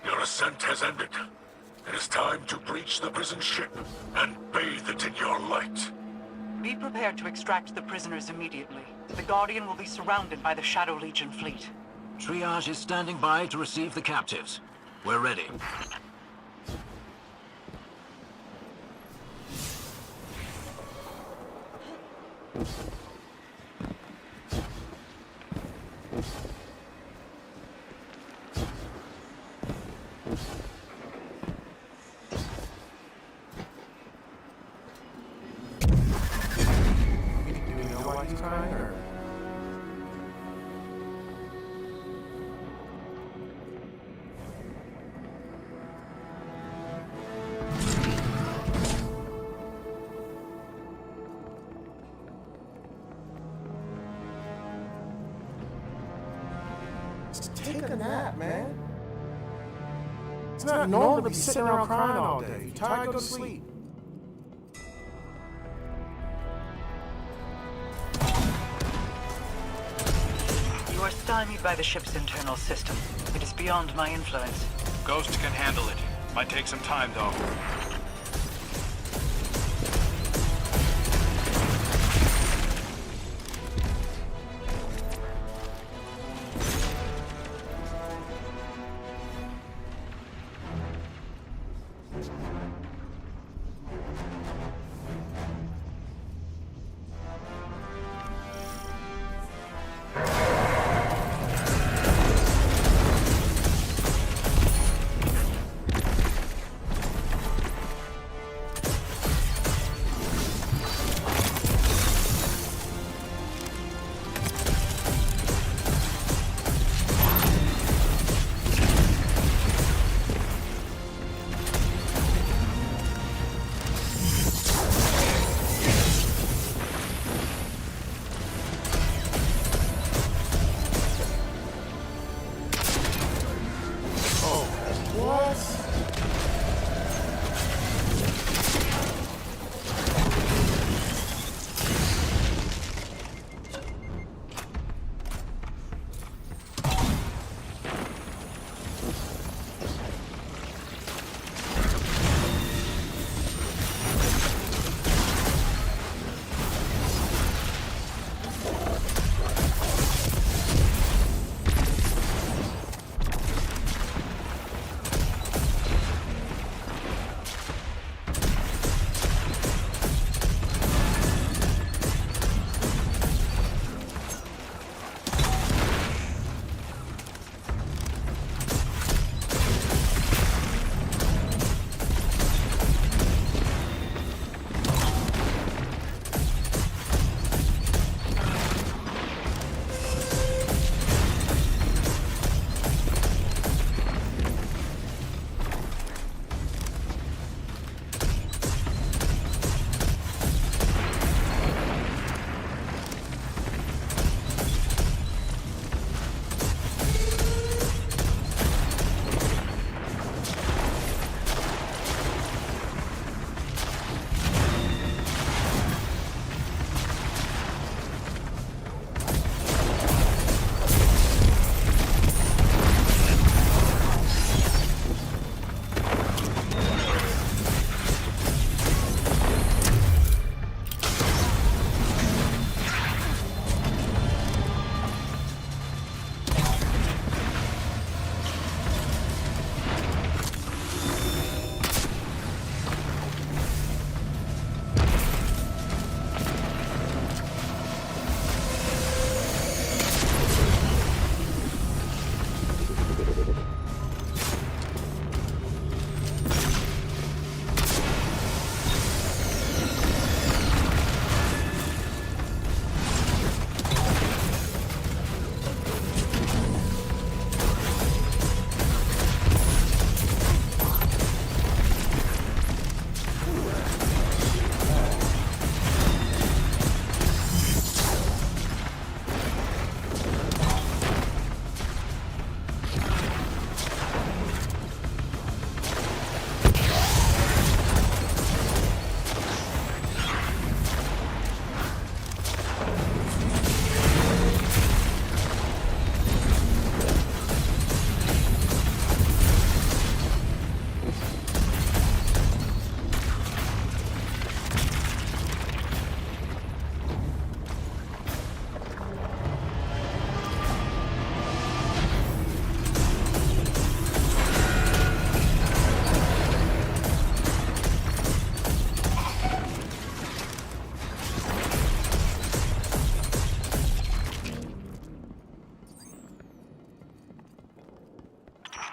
Your ascent has ended. It is time to breach the prison ship and bathe it in your light. Be prepared to extract the prisoners immediately. The Guardian will be surrounded by the Shadow Legion fleet. Triage is standing by to receive the captives. We're ready. Do we know why he's crying, or? Just take a nap, man. It's not normal to be sitting around crying all day. You tired, go to sleep. You are stymied by the ship's internal system. It is beyond my influence. Ghost can handle it. Might take some time, though.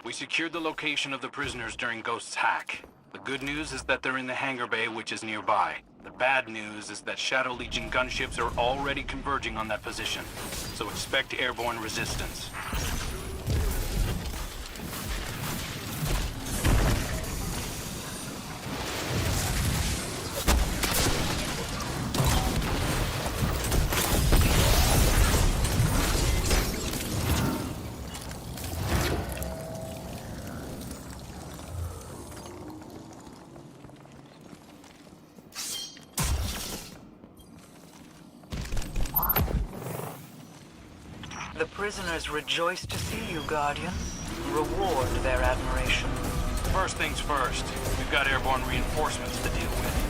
We secured the location of the prisoners during Ghost's hack. The good news is that they're in the hangar bay, which is nearby. The bad news is that Shadow Legion gunships are already converging on that position, so expect airborne resistance. The prisoners rejoice to see you, Guardian. Reward their admiration. First things first, we've got airborne reinforcements to deal with.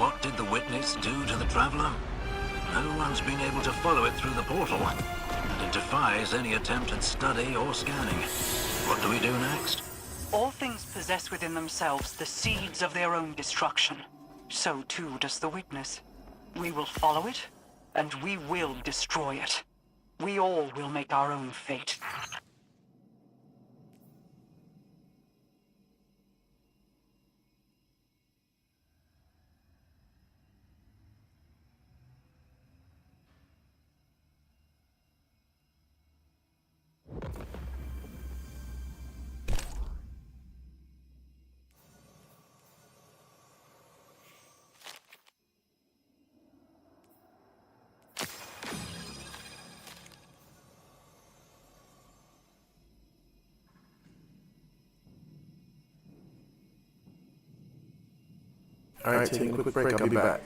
What did the witness do to the traveler? No one's been able to follow it through the portal, and it defies any attempt at study or scanning. What do we do next? All things possess within themselves the seeds of their own destruction. So too does the witness. We will follow it, and we will destroy it. We all will make our own fate. All right, taking a quick break. I'll be back.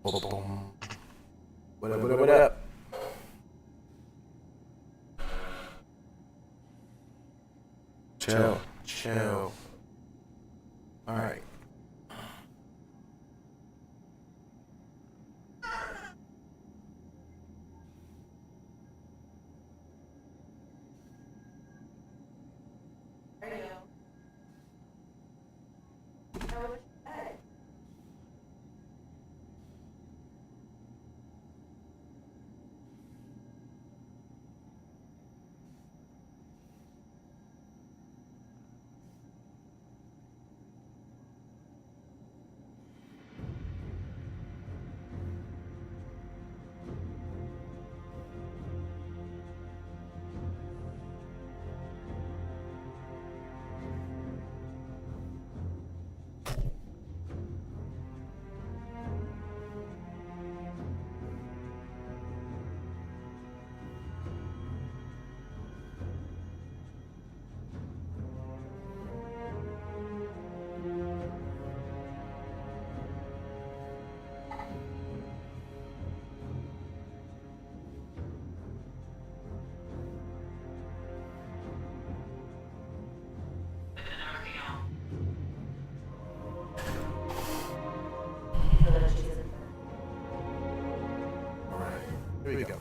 Boom. What up, what up, what up? Chill, chill. All right. Here we go.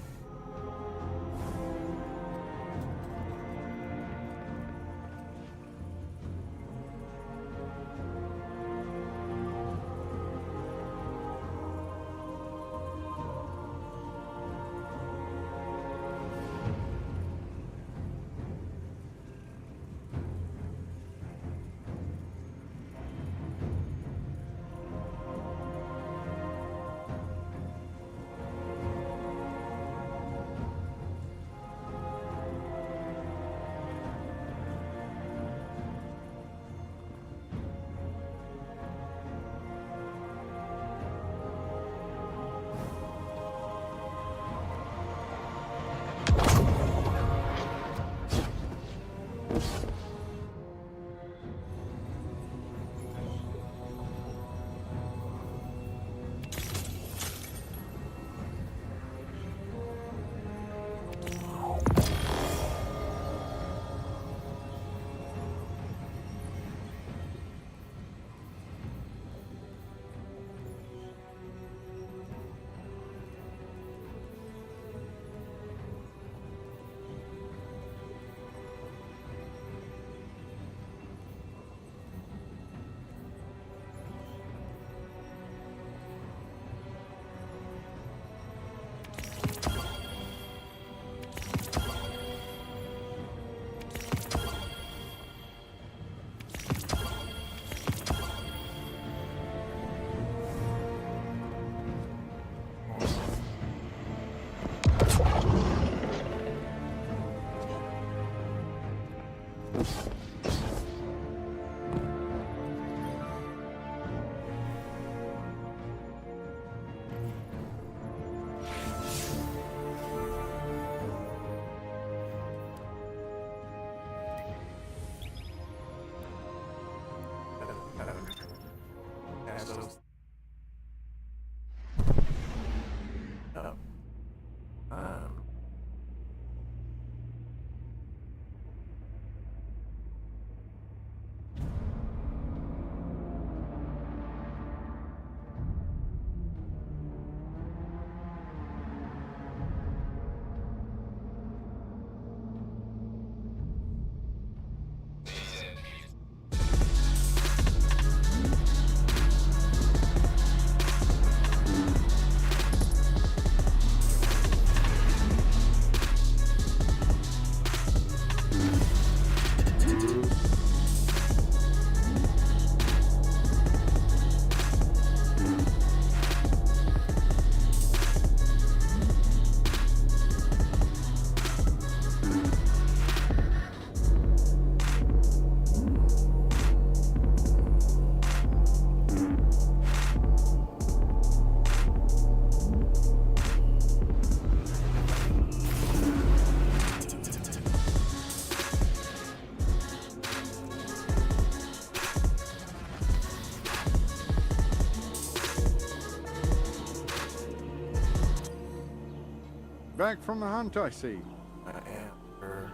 Back from the hunt, I see. I am, sir.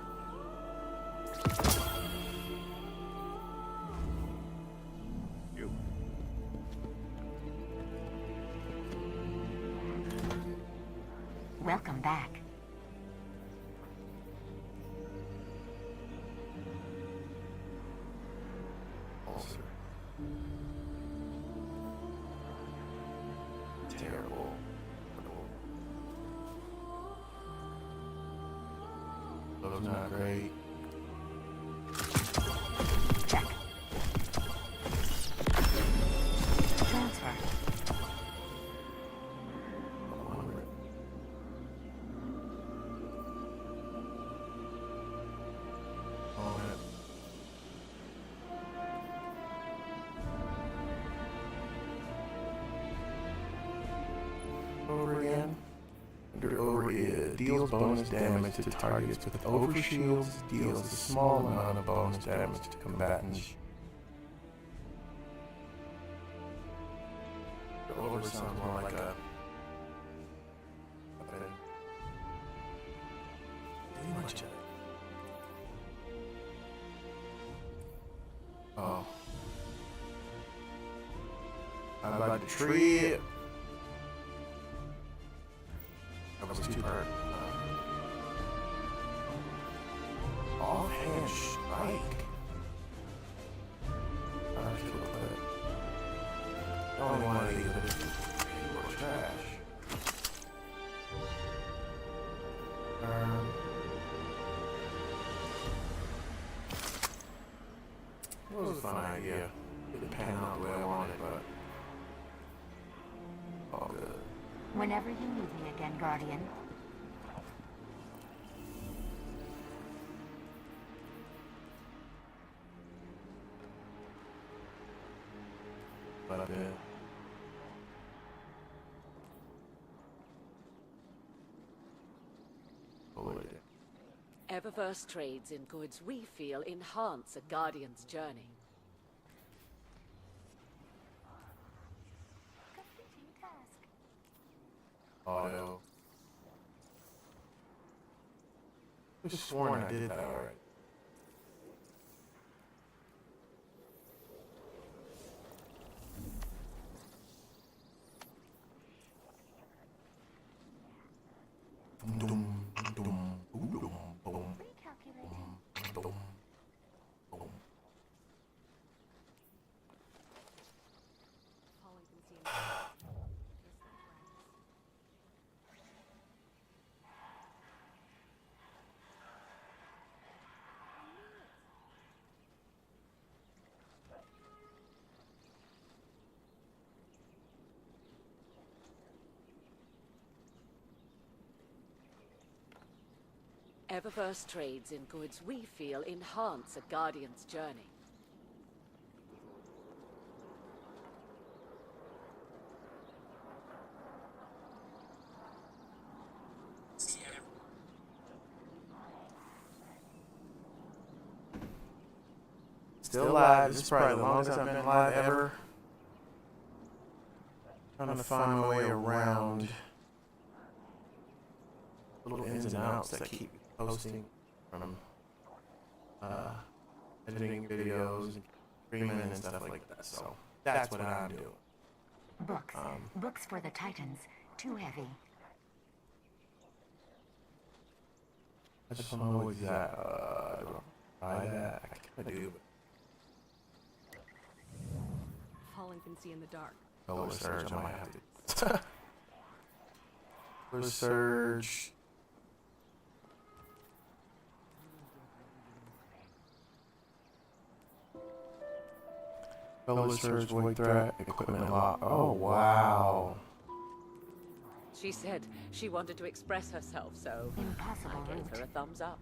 You. Welcome back. Terrible. Those not great. Check. Transfer. Over again. Over deals bonus damage to targets with overshields, deals a small amount of bonus damage to combatants. The over sounds more like a weapon. Too much of it. Oh. How about the tree? That was too hard. Offhand strike. I should have put it. I only wanted to use it for trash. It was a fun idea. It didn't pan out the way I wanted, but all good. Whenever you need me again, Guardian. But I did. Eververse trades in goods we feel enhance a Guardian's journey. Auto. I could have sworn I did that already. Eververse trades in goods we feel enhance a Guardian's journey. Still alive. This is probably the longest I've been alive ever. Trying to find my way around little ins and outs that keep posting from editing videos and streaming and stuff like that. So that's what I'm doing. Books. Books for the Titans. Too heavy. I just don't know exactly. Buy that. I can do, but Paul infancy in the dark. Solar Surge, I might have to. Solar Surge. Solar Surge, Void Threat, Equipment Lock. Oh, wow. She said she wanted to express herself, so Impossible I gave her a thumbs up.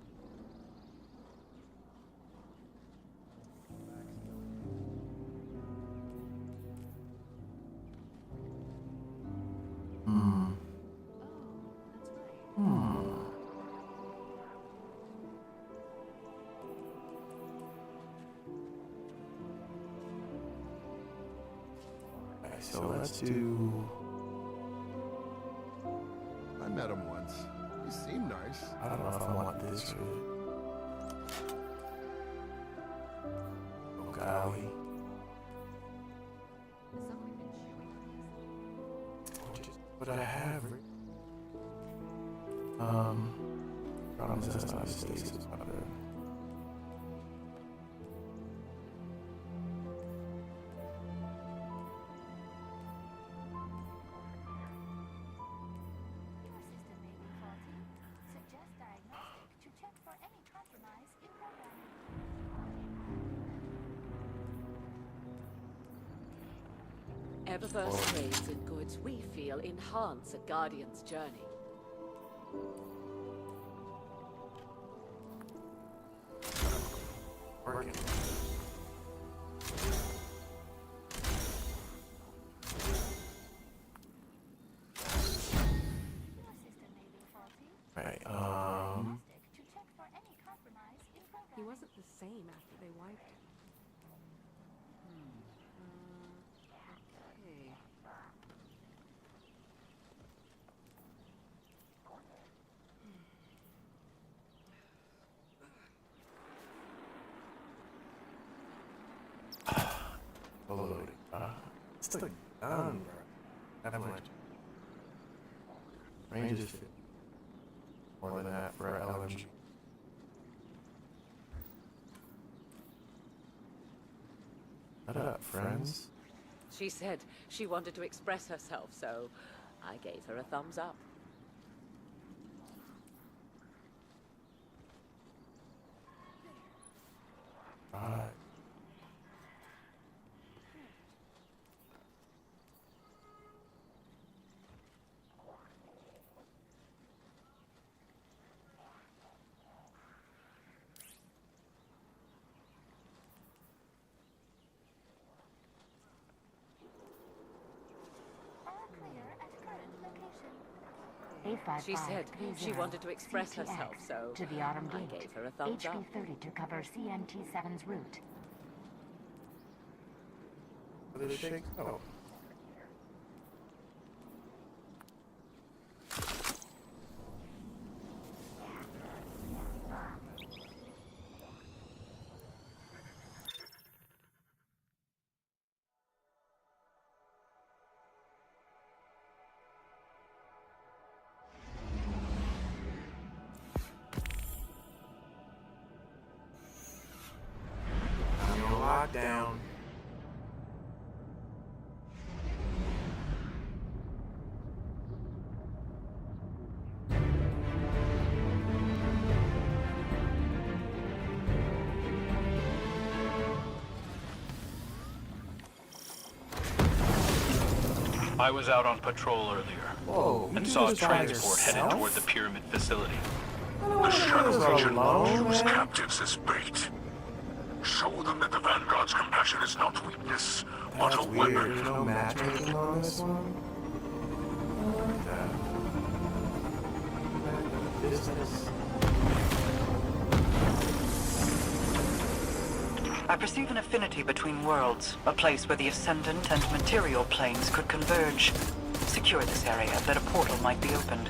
So let's do. I met him once. He golly. What I have. Problem is that's not a stasis powder. Eververse trades in goods we feel enhance a Guardian's journey. Working. Right, He wasn't the same after they wiped him. Okay. Overloading. It's the gun, bro. That much. Range is 50. More than that for our LMG. Shut up, friends. She said she wanted to express herself, so I gave her a thumbs up. Alright. She said she wanted to express herself, so to the Autumn I Gate. gave her a thumbs up. HB30 to cover CMT7's route. Where did it shake? Oh. Lockdown. I was out on patrol earlier and saw a transport headed toward the pyramid facility. The Shadow Legion use captives as bait. Show them that the Vanguard's compassion is not weakness, but a weapon. There's no matchmaking on this one. I perceive an affinity between worlds, a place where the Ascendant and Material planes could converge. Secure this area, that a portal might be opened.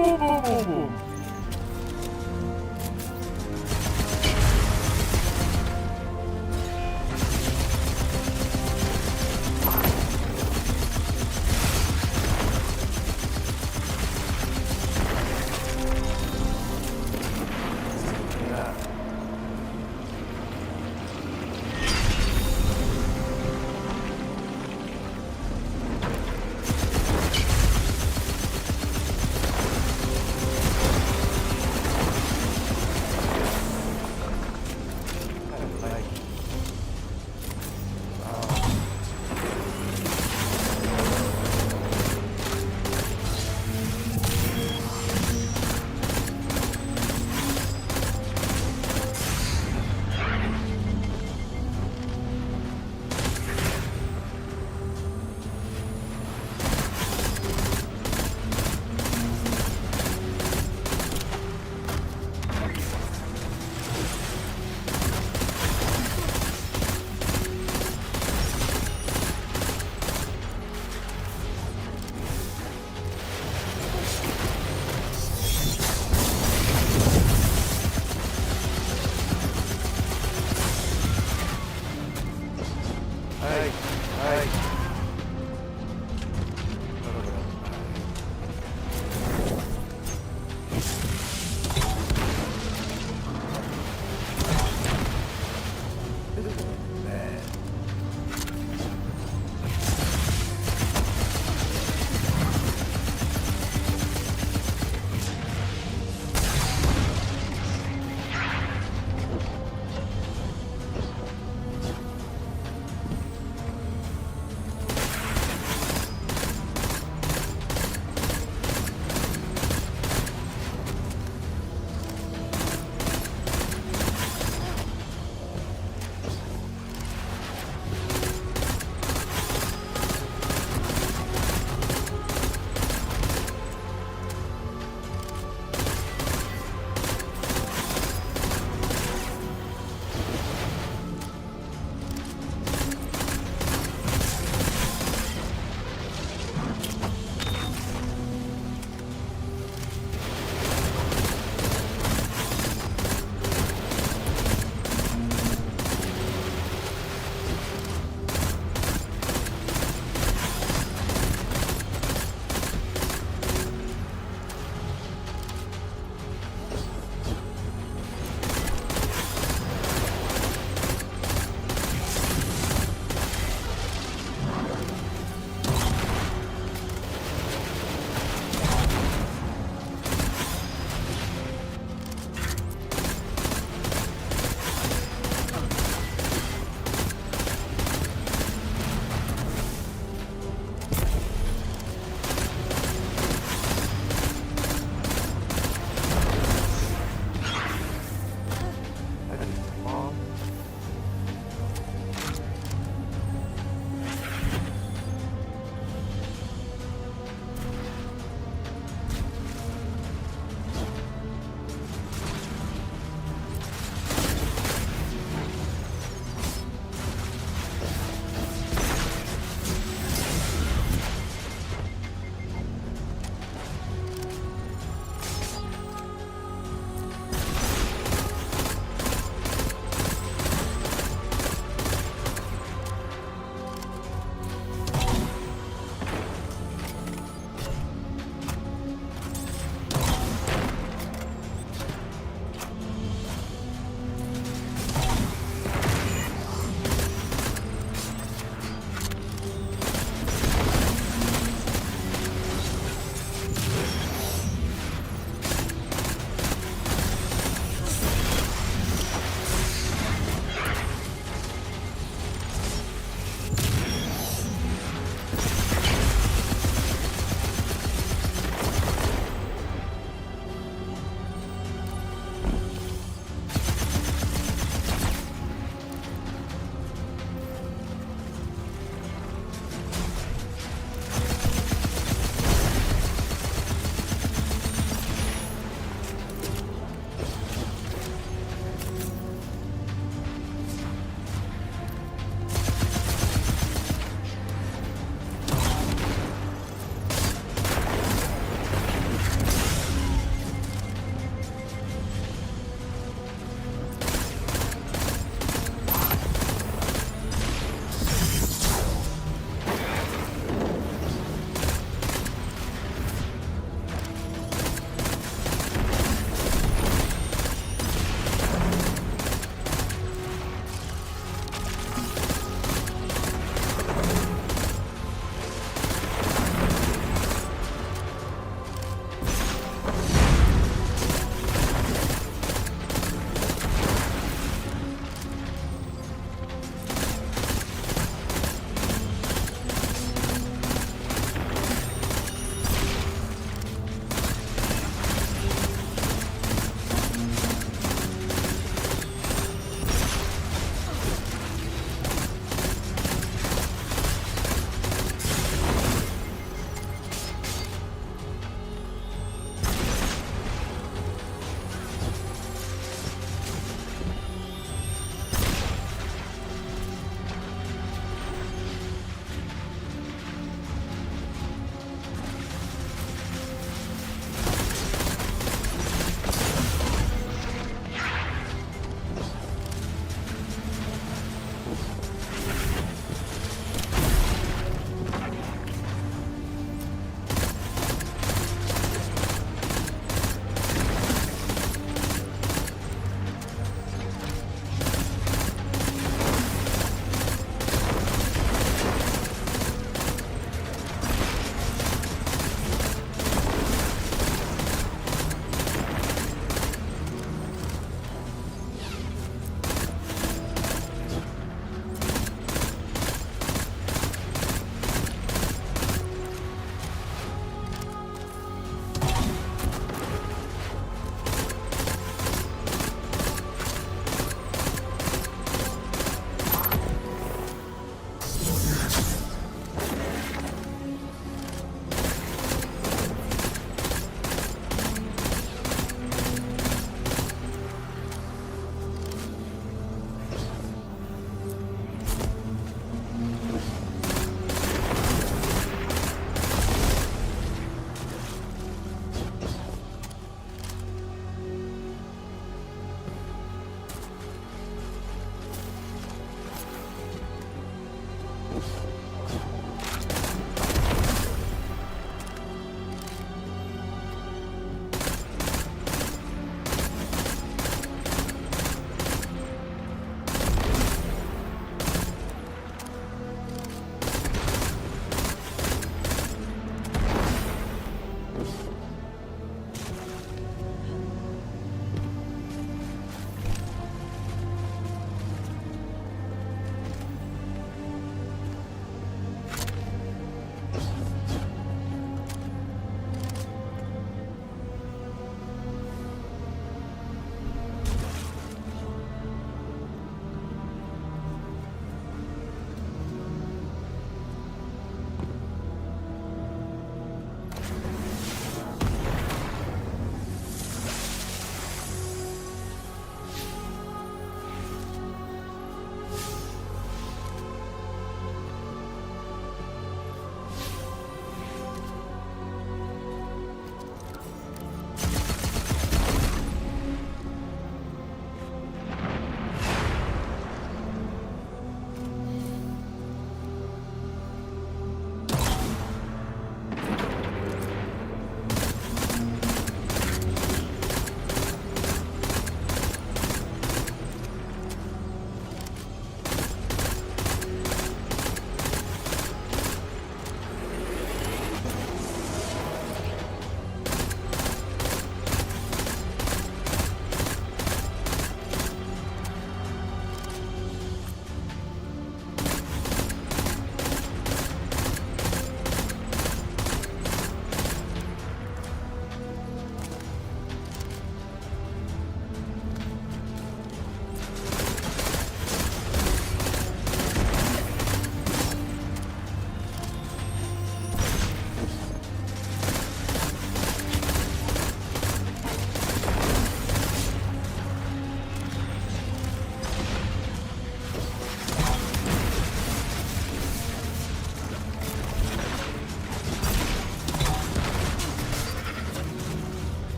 boom, boom, boom, boom.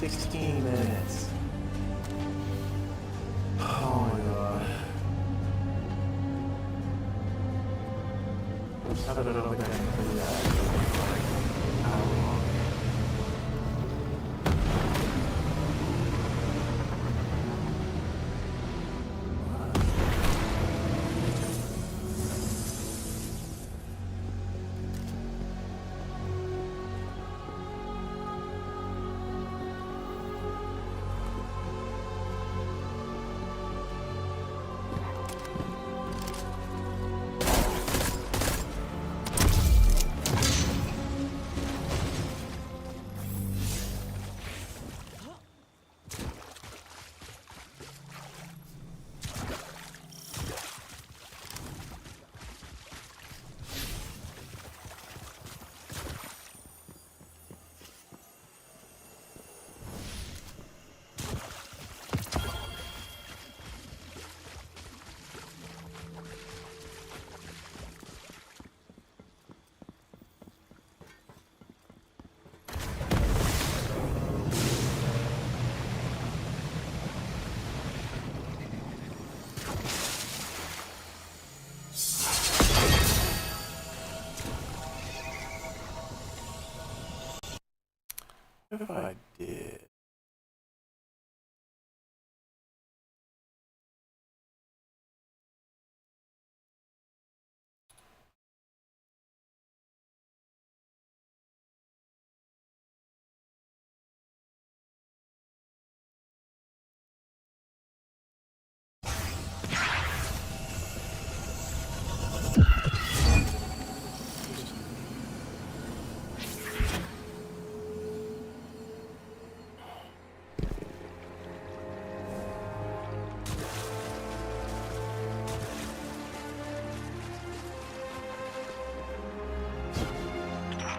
16 minutes. Oh my god. I don't know if I can do that. How long? If I did.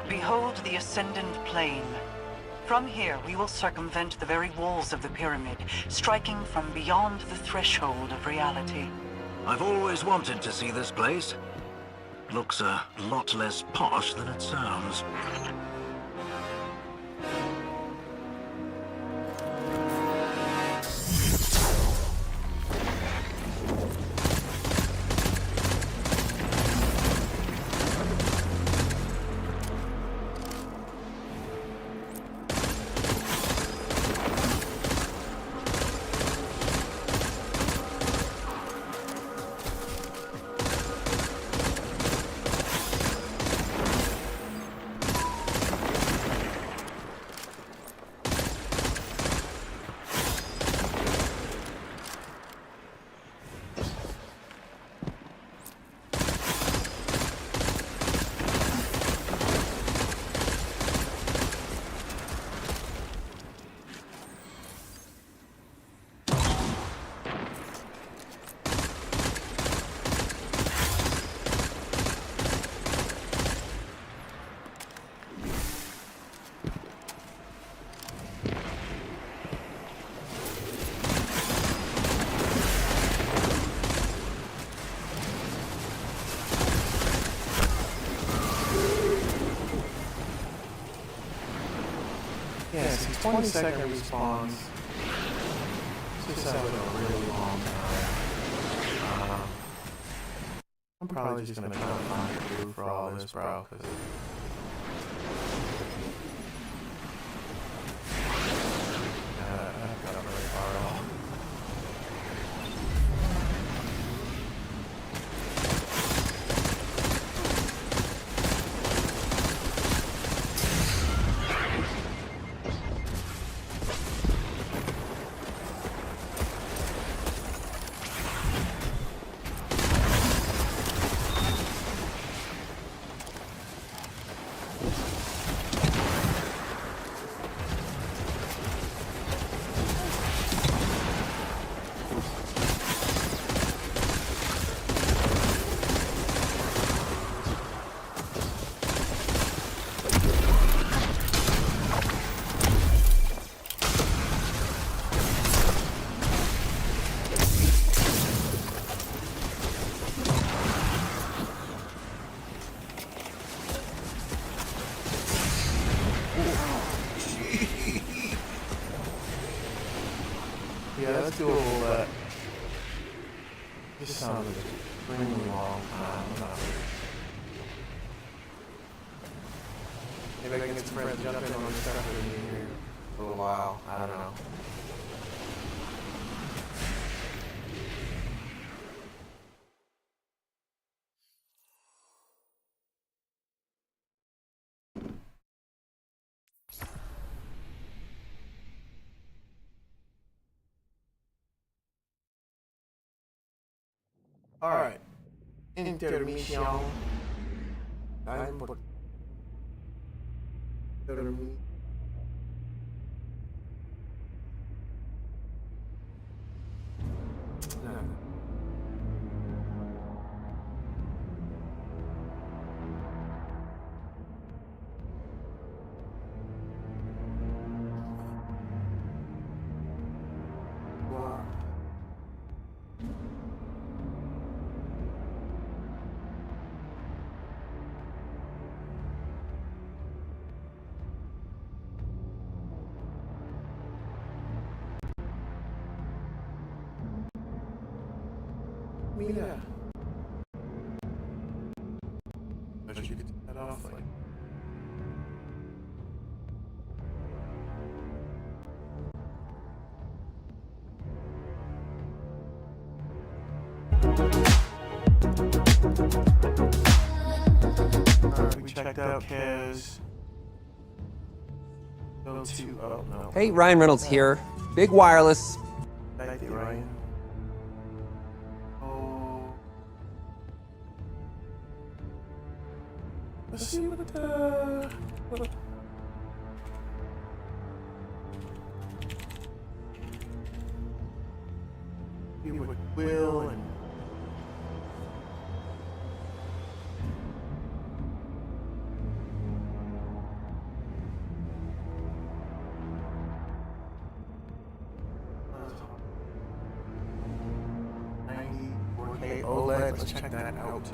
Behold the Ascendant Plane. From here, we will circumvent the very walls of the pyramid, striking from beyond the threshold of reality. I've always wanted to see this place. Looks a lot less posh than it sounds. Yes, 20-second respawns. This is having a really long time. I'm probably just gonna try to find a groove for all this, bro, because I've got very far off. Yeah, that's doable, but this sounds like a extremely long time. I'm not sure. Maybe I can get some friends to jump in on this stuff with me here for a little while. I don't know. All right. Intermission. Mira. I should get that off like. Alright, we checked out Kez. Go to, oh no. Hey, Ryan Reynolds here. Big wireless. Thank you, Ryan. Let's see what with Will and OLED. Let's check that out.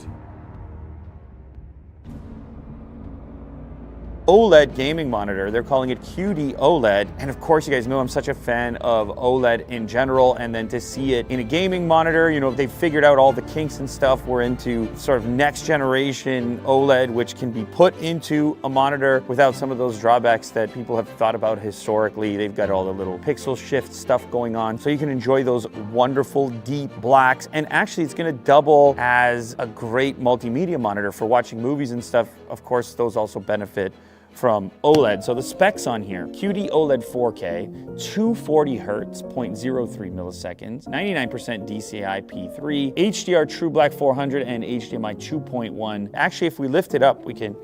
OLED gaming monitor. They're calling it QD OLED. And of course, you guys know I'm such a fan of OLED in general. And then to see it in a gaming monitor, you know, they've figured out all the kinks and stuff. We're into sort of next generation OLED, which can be put into a monitor without some of those drawbacks that people have thought about historically. They've got all the little pixel shift stuff going on. So you can enjoy those wonderful deep blacks. And actually, it's going to double as a great multimedia monitor for watching movies and stuff. Of course, those also benefit from OLED. So the specs on here: QD OLED 4K, 240 Hertz, 0.03 milliseconds, 99% DCI P3, HDR True Black 400, and HDMI 2.1. Actually, if we lift it up, we can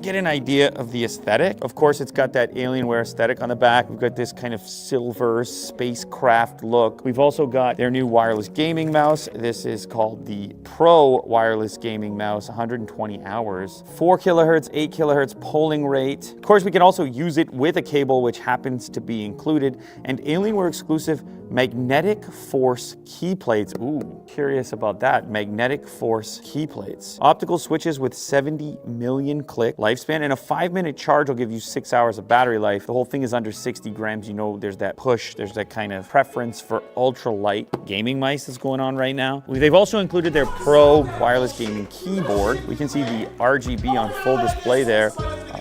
get an idea of the aesthetic. Of course, it's got that Alienware aesthetic on the back. We've got this kind of silver spacecraft look. We've also got their new wireless gaming mouse. This is called the Pro Wireless Gaming Mouse, 120 hours, 4 kilohertz, 8 kilohertz polling rate. Of course, we can also use it with a cable, which happens to be included, and Alienware exclusive magnetic force key plates. Ooh, curious about that. Magnetic force key plates. Optical switches with 70 million click lifespan, and a 5-minute charge will give you 6 hours of battery life. The whole thing is under 60 grams. You know, there's that push, there's that kind of preference for ultra light gaming mice that's going on right now. They've also included their Pro wireless gaming keyboard. We can see the RGB on full display there.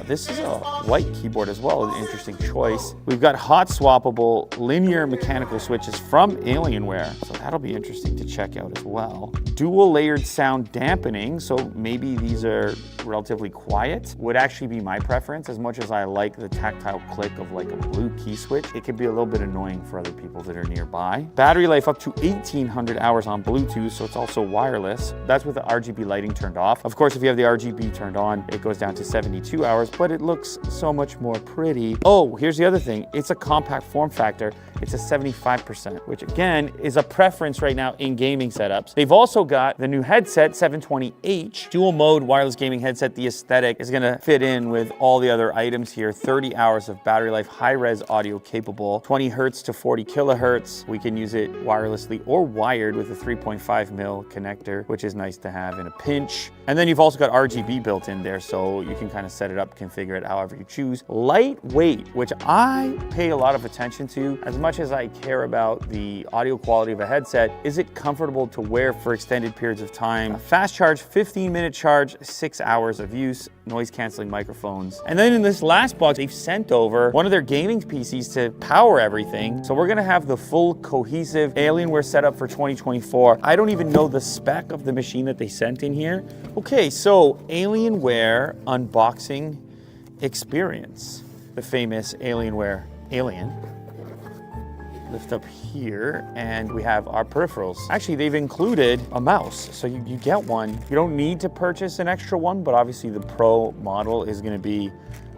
This is a white keyboard as well, an interesting choice. We've got hot swappable linear mechanical switches from Alienware, so that'll be interesting to check out as well. Dual layered sound dampening, so maybe these are relatively quiet. Would actually be my preference. As much as I like the tactile click of like a blue key switch, it could be a little bit annoying for other people that are nearby. Battery life up to 1800 hours on Bluetooth, so it's also wireless. That's with the RGB lighting turned off. Of course, if you have the RGB turned on, it goes down to 72 hours, but it looks so much more pretty. Oh, here's the other thing. It's a compact form factor. It's a 75%, which again is a preference right now in gaming setups. They've also got the new headset, 720H, dual mode wireless gaming headset. The aesthetic is gonna fit in with all the other items here. 30 hours of battery life, high-res audio capable, 20 hertz to 40 kilohertz. We can use it wirelessly or wired with a 3.5 mil connector, which is nice to have in a pinch. And then you've also got RGB built in there, so you can kind of set it up, configure it however you choose. Lightweight, which I pay a lot of attention to. As much as I care about the audio quality of a headset, is it comfortable to wear for extended periods of time? A fast charge, 15-minute charge, 6 hours of use, noise canceling microphones. And then in this last box, they've sent over one of their gaming PCs to power everything. So we're gonna have the full cohesive Alienware setup for 2024. I don't even know the spec of the machine that they sent in here. Okay, so Alienware unboxing experience. The famous Alienware Alien. Lift up here and we have our peripherals. Actually, they've included a mouse, so you get one. You don't need to purchase an extra one, but obviously the Pro model is gonna be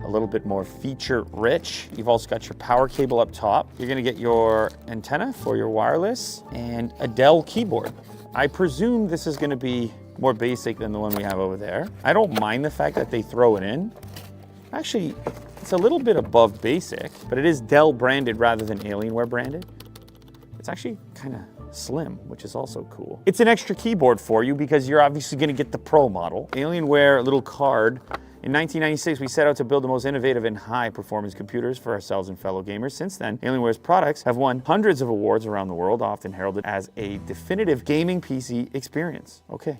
a little bit more feature rich. You've also got your power cable up top. You're gonna get your antenna for your wireless and a Dell keyboard. I presume this is gonna be more basic than the one we have over there. I don't mind the fact that they throw it in. Actually, it's a little bit above basic, but it is Dell branded rather than Alienware branded. It's actually kind of slim, which is also cool. It's an extra keyboard for you because you're obviously gonna get the Pro model. Alienware little card. In 1996, we set out to build the most innovative and high-performance computers for ourselves and fellow gamers. Since then, Alienware's products have won hundreds of awards around the world, often heralded as a definitive gaming PC experience. Okay.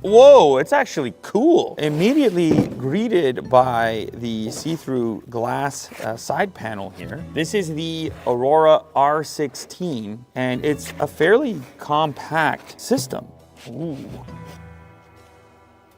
Whoa, it's actually cool. Immediately greeted by the see-through glass side panel here. This is the Aurora R16, and it's a fairly compact system. Ooh.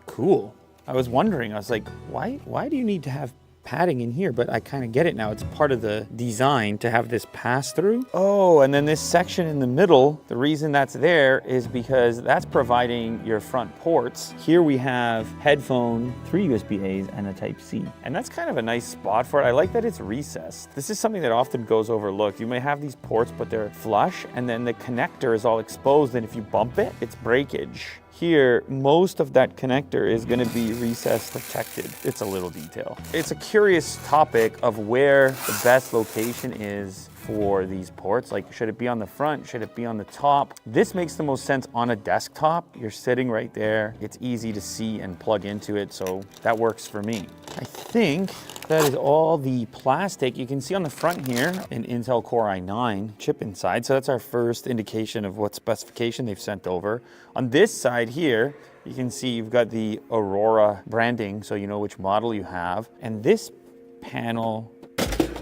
Cool. I was wondering, I was like, why do you need to have padding in here? But I kind of get it now. It's part of the design to have this pass through. Oh, and then this section in the middle, the reason that's there is because that's providing your front ports. Here we have headphone, 3 USB-A's and a Type-C. And that's kind of a nice spot for it. I like that it's recessed. This is something that often goes overlooked. You may have these ports, but they're flush, and then the connector is all exposed, and if you bump it, it's breakage. Here, most of that connector is going to be recessed protected. It's a little detail. It's a curious topic of where the best location is for these ports. Like, should it be on the front? Should it be on the top? This makes the most sense on a desktop. You're sitting right there. It's easy to see and plug into it, so that works for me. I think that is all the plastic. You can see on the front here an Intel Core i9 chip inside, so that's our first indication of what specification they've sent over. On this side here, you can see you've got the Aurora branding, so you know which model you have. And this panel,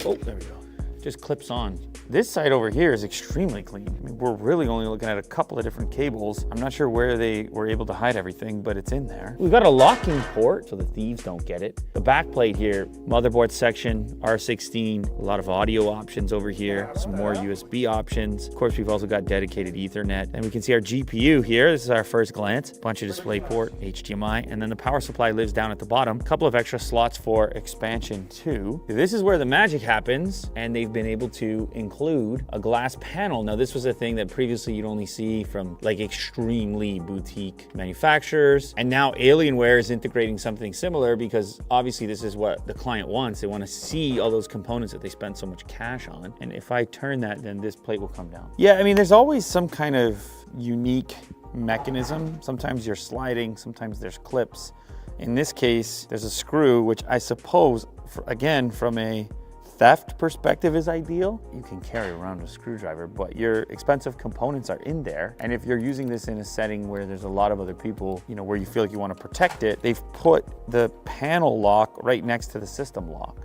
oh, there we go, just clips on. This side over here is extremely clean. I mean, we're really only looking at a couple of different cables. I'm not sure where they were able to hide everything, but it's in there. We've got a locking port so the thieves don't get it. The back plate here, motherboard section, R16, a lot of audio options over here, some more USB options. Of course, we've also got dedicated Ethernet. And we can see our GPU here. This is our first glance. Bunch of DisplayPort, HDMI, and then the power supply lives down at the bottom. A couple of extra slots for expansion too. This is where the magic happens, and they've been able to include a glass panel. Now, this was a thing that previously you'd only see from like extremely boutique manufacturers. And now Alienware is integrating something similar because obviously this is what the client wants. They want to see all those components that they spent so much cash on. And if I turn that, then this plate will come down. Yeah, I mean, there's always some kind of unique mechanism. Sometimes you're sliding, sometimes there's clips. In this case, there's a screw, which I suppose, again, from a theft perspective is ideal. You can carry around a screwdriver, but your expensive components are in there. And if you're using this in a setting where there's a lot of other people, you know, where you feel like you want to protect it, they've put the panel lock right next to the system lock.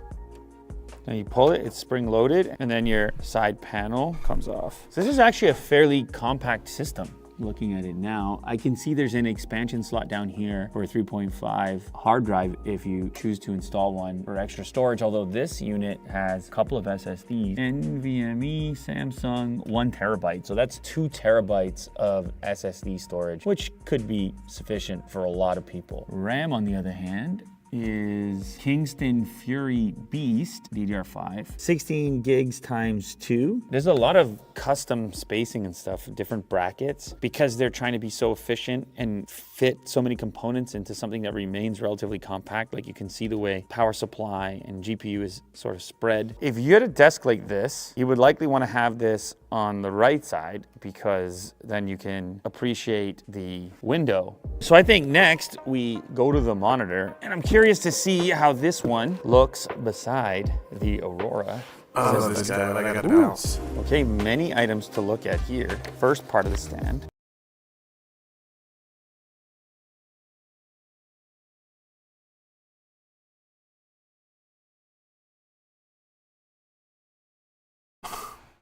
Now you pull it, it's spring loaded, and then your side panel comes off. So this is actually a fairly compact system. Looking at it now, I can see there's an expansion slot down here for a 3.5 hard drive if you choose to install one for extra storage, although this unit has a couple of SSDs. NVMe, Samsung, 1 terabyte. So that's 2 terabytes of SSD storage, which could be sufficient for a lot of people. RAM, on the other hand, is Kingston Fury Beast DDR5, 16 gigs times 2. There's a lot of custom spacing and stuff, different brackets, because they're trying to be so efficient and fit so many components into something that remains relatively compact. Like you can see the way power supply and GPU is sort of spread. If you had a desk like this, you would likely want to have this on the right side because then you can appreciate the window. So I think next we go to the monitor, and I'm curious to see how this one looks beside the Aurora. I love this guy, but I gotta bounce. Okay, many items to look at here. First part of the stand.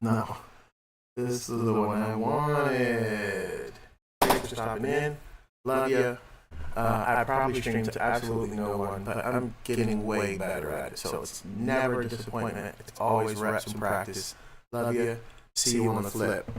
No. This is the one I wanted. Thanks for stopping in. Love ya. I probably stream to absolutely no one, but I'm getting way better at it. So it's never a disappointment. It's always reps and practice. Love ya. See you on the flip.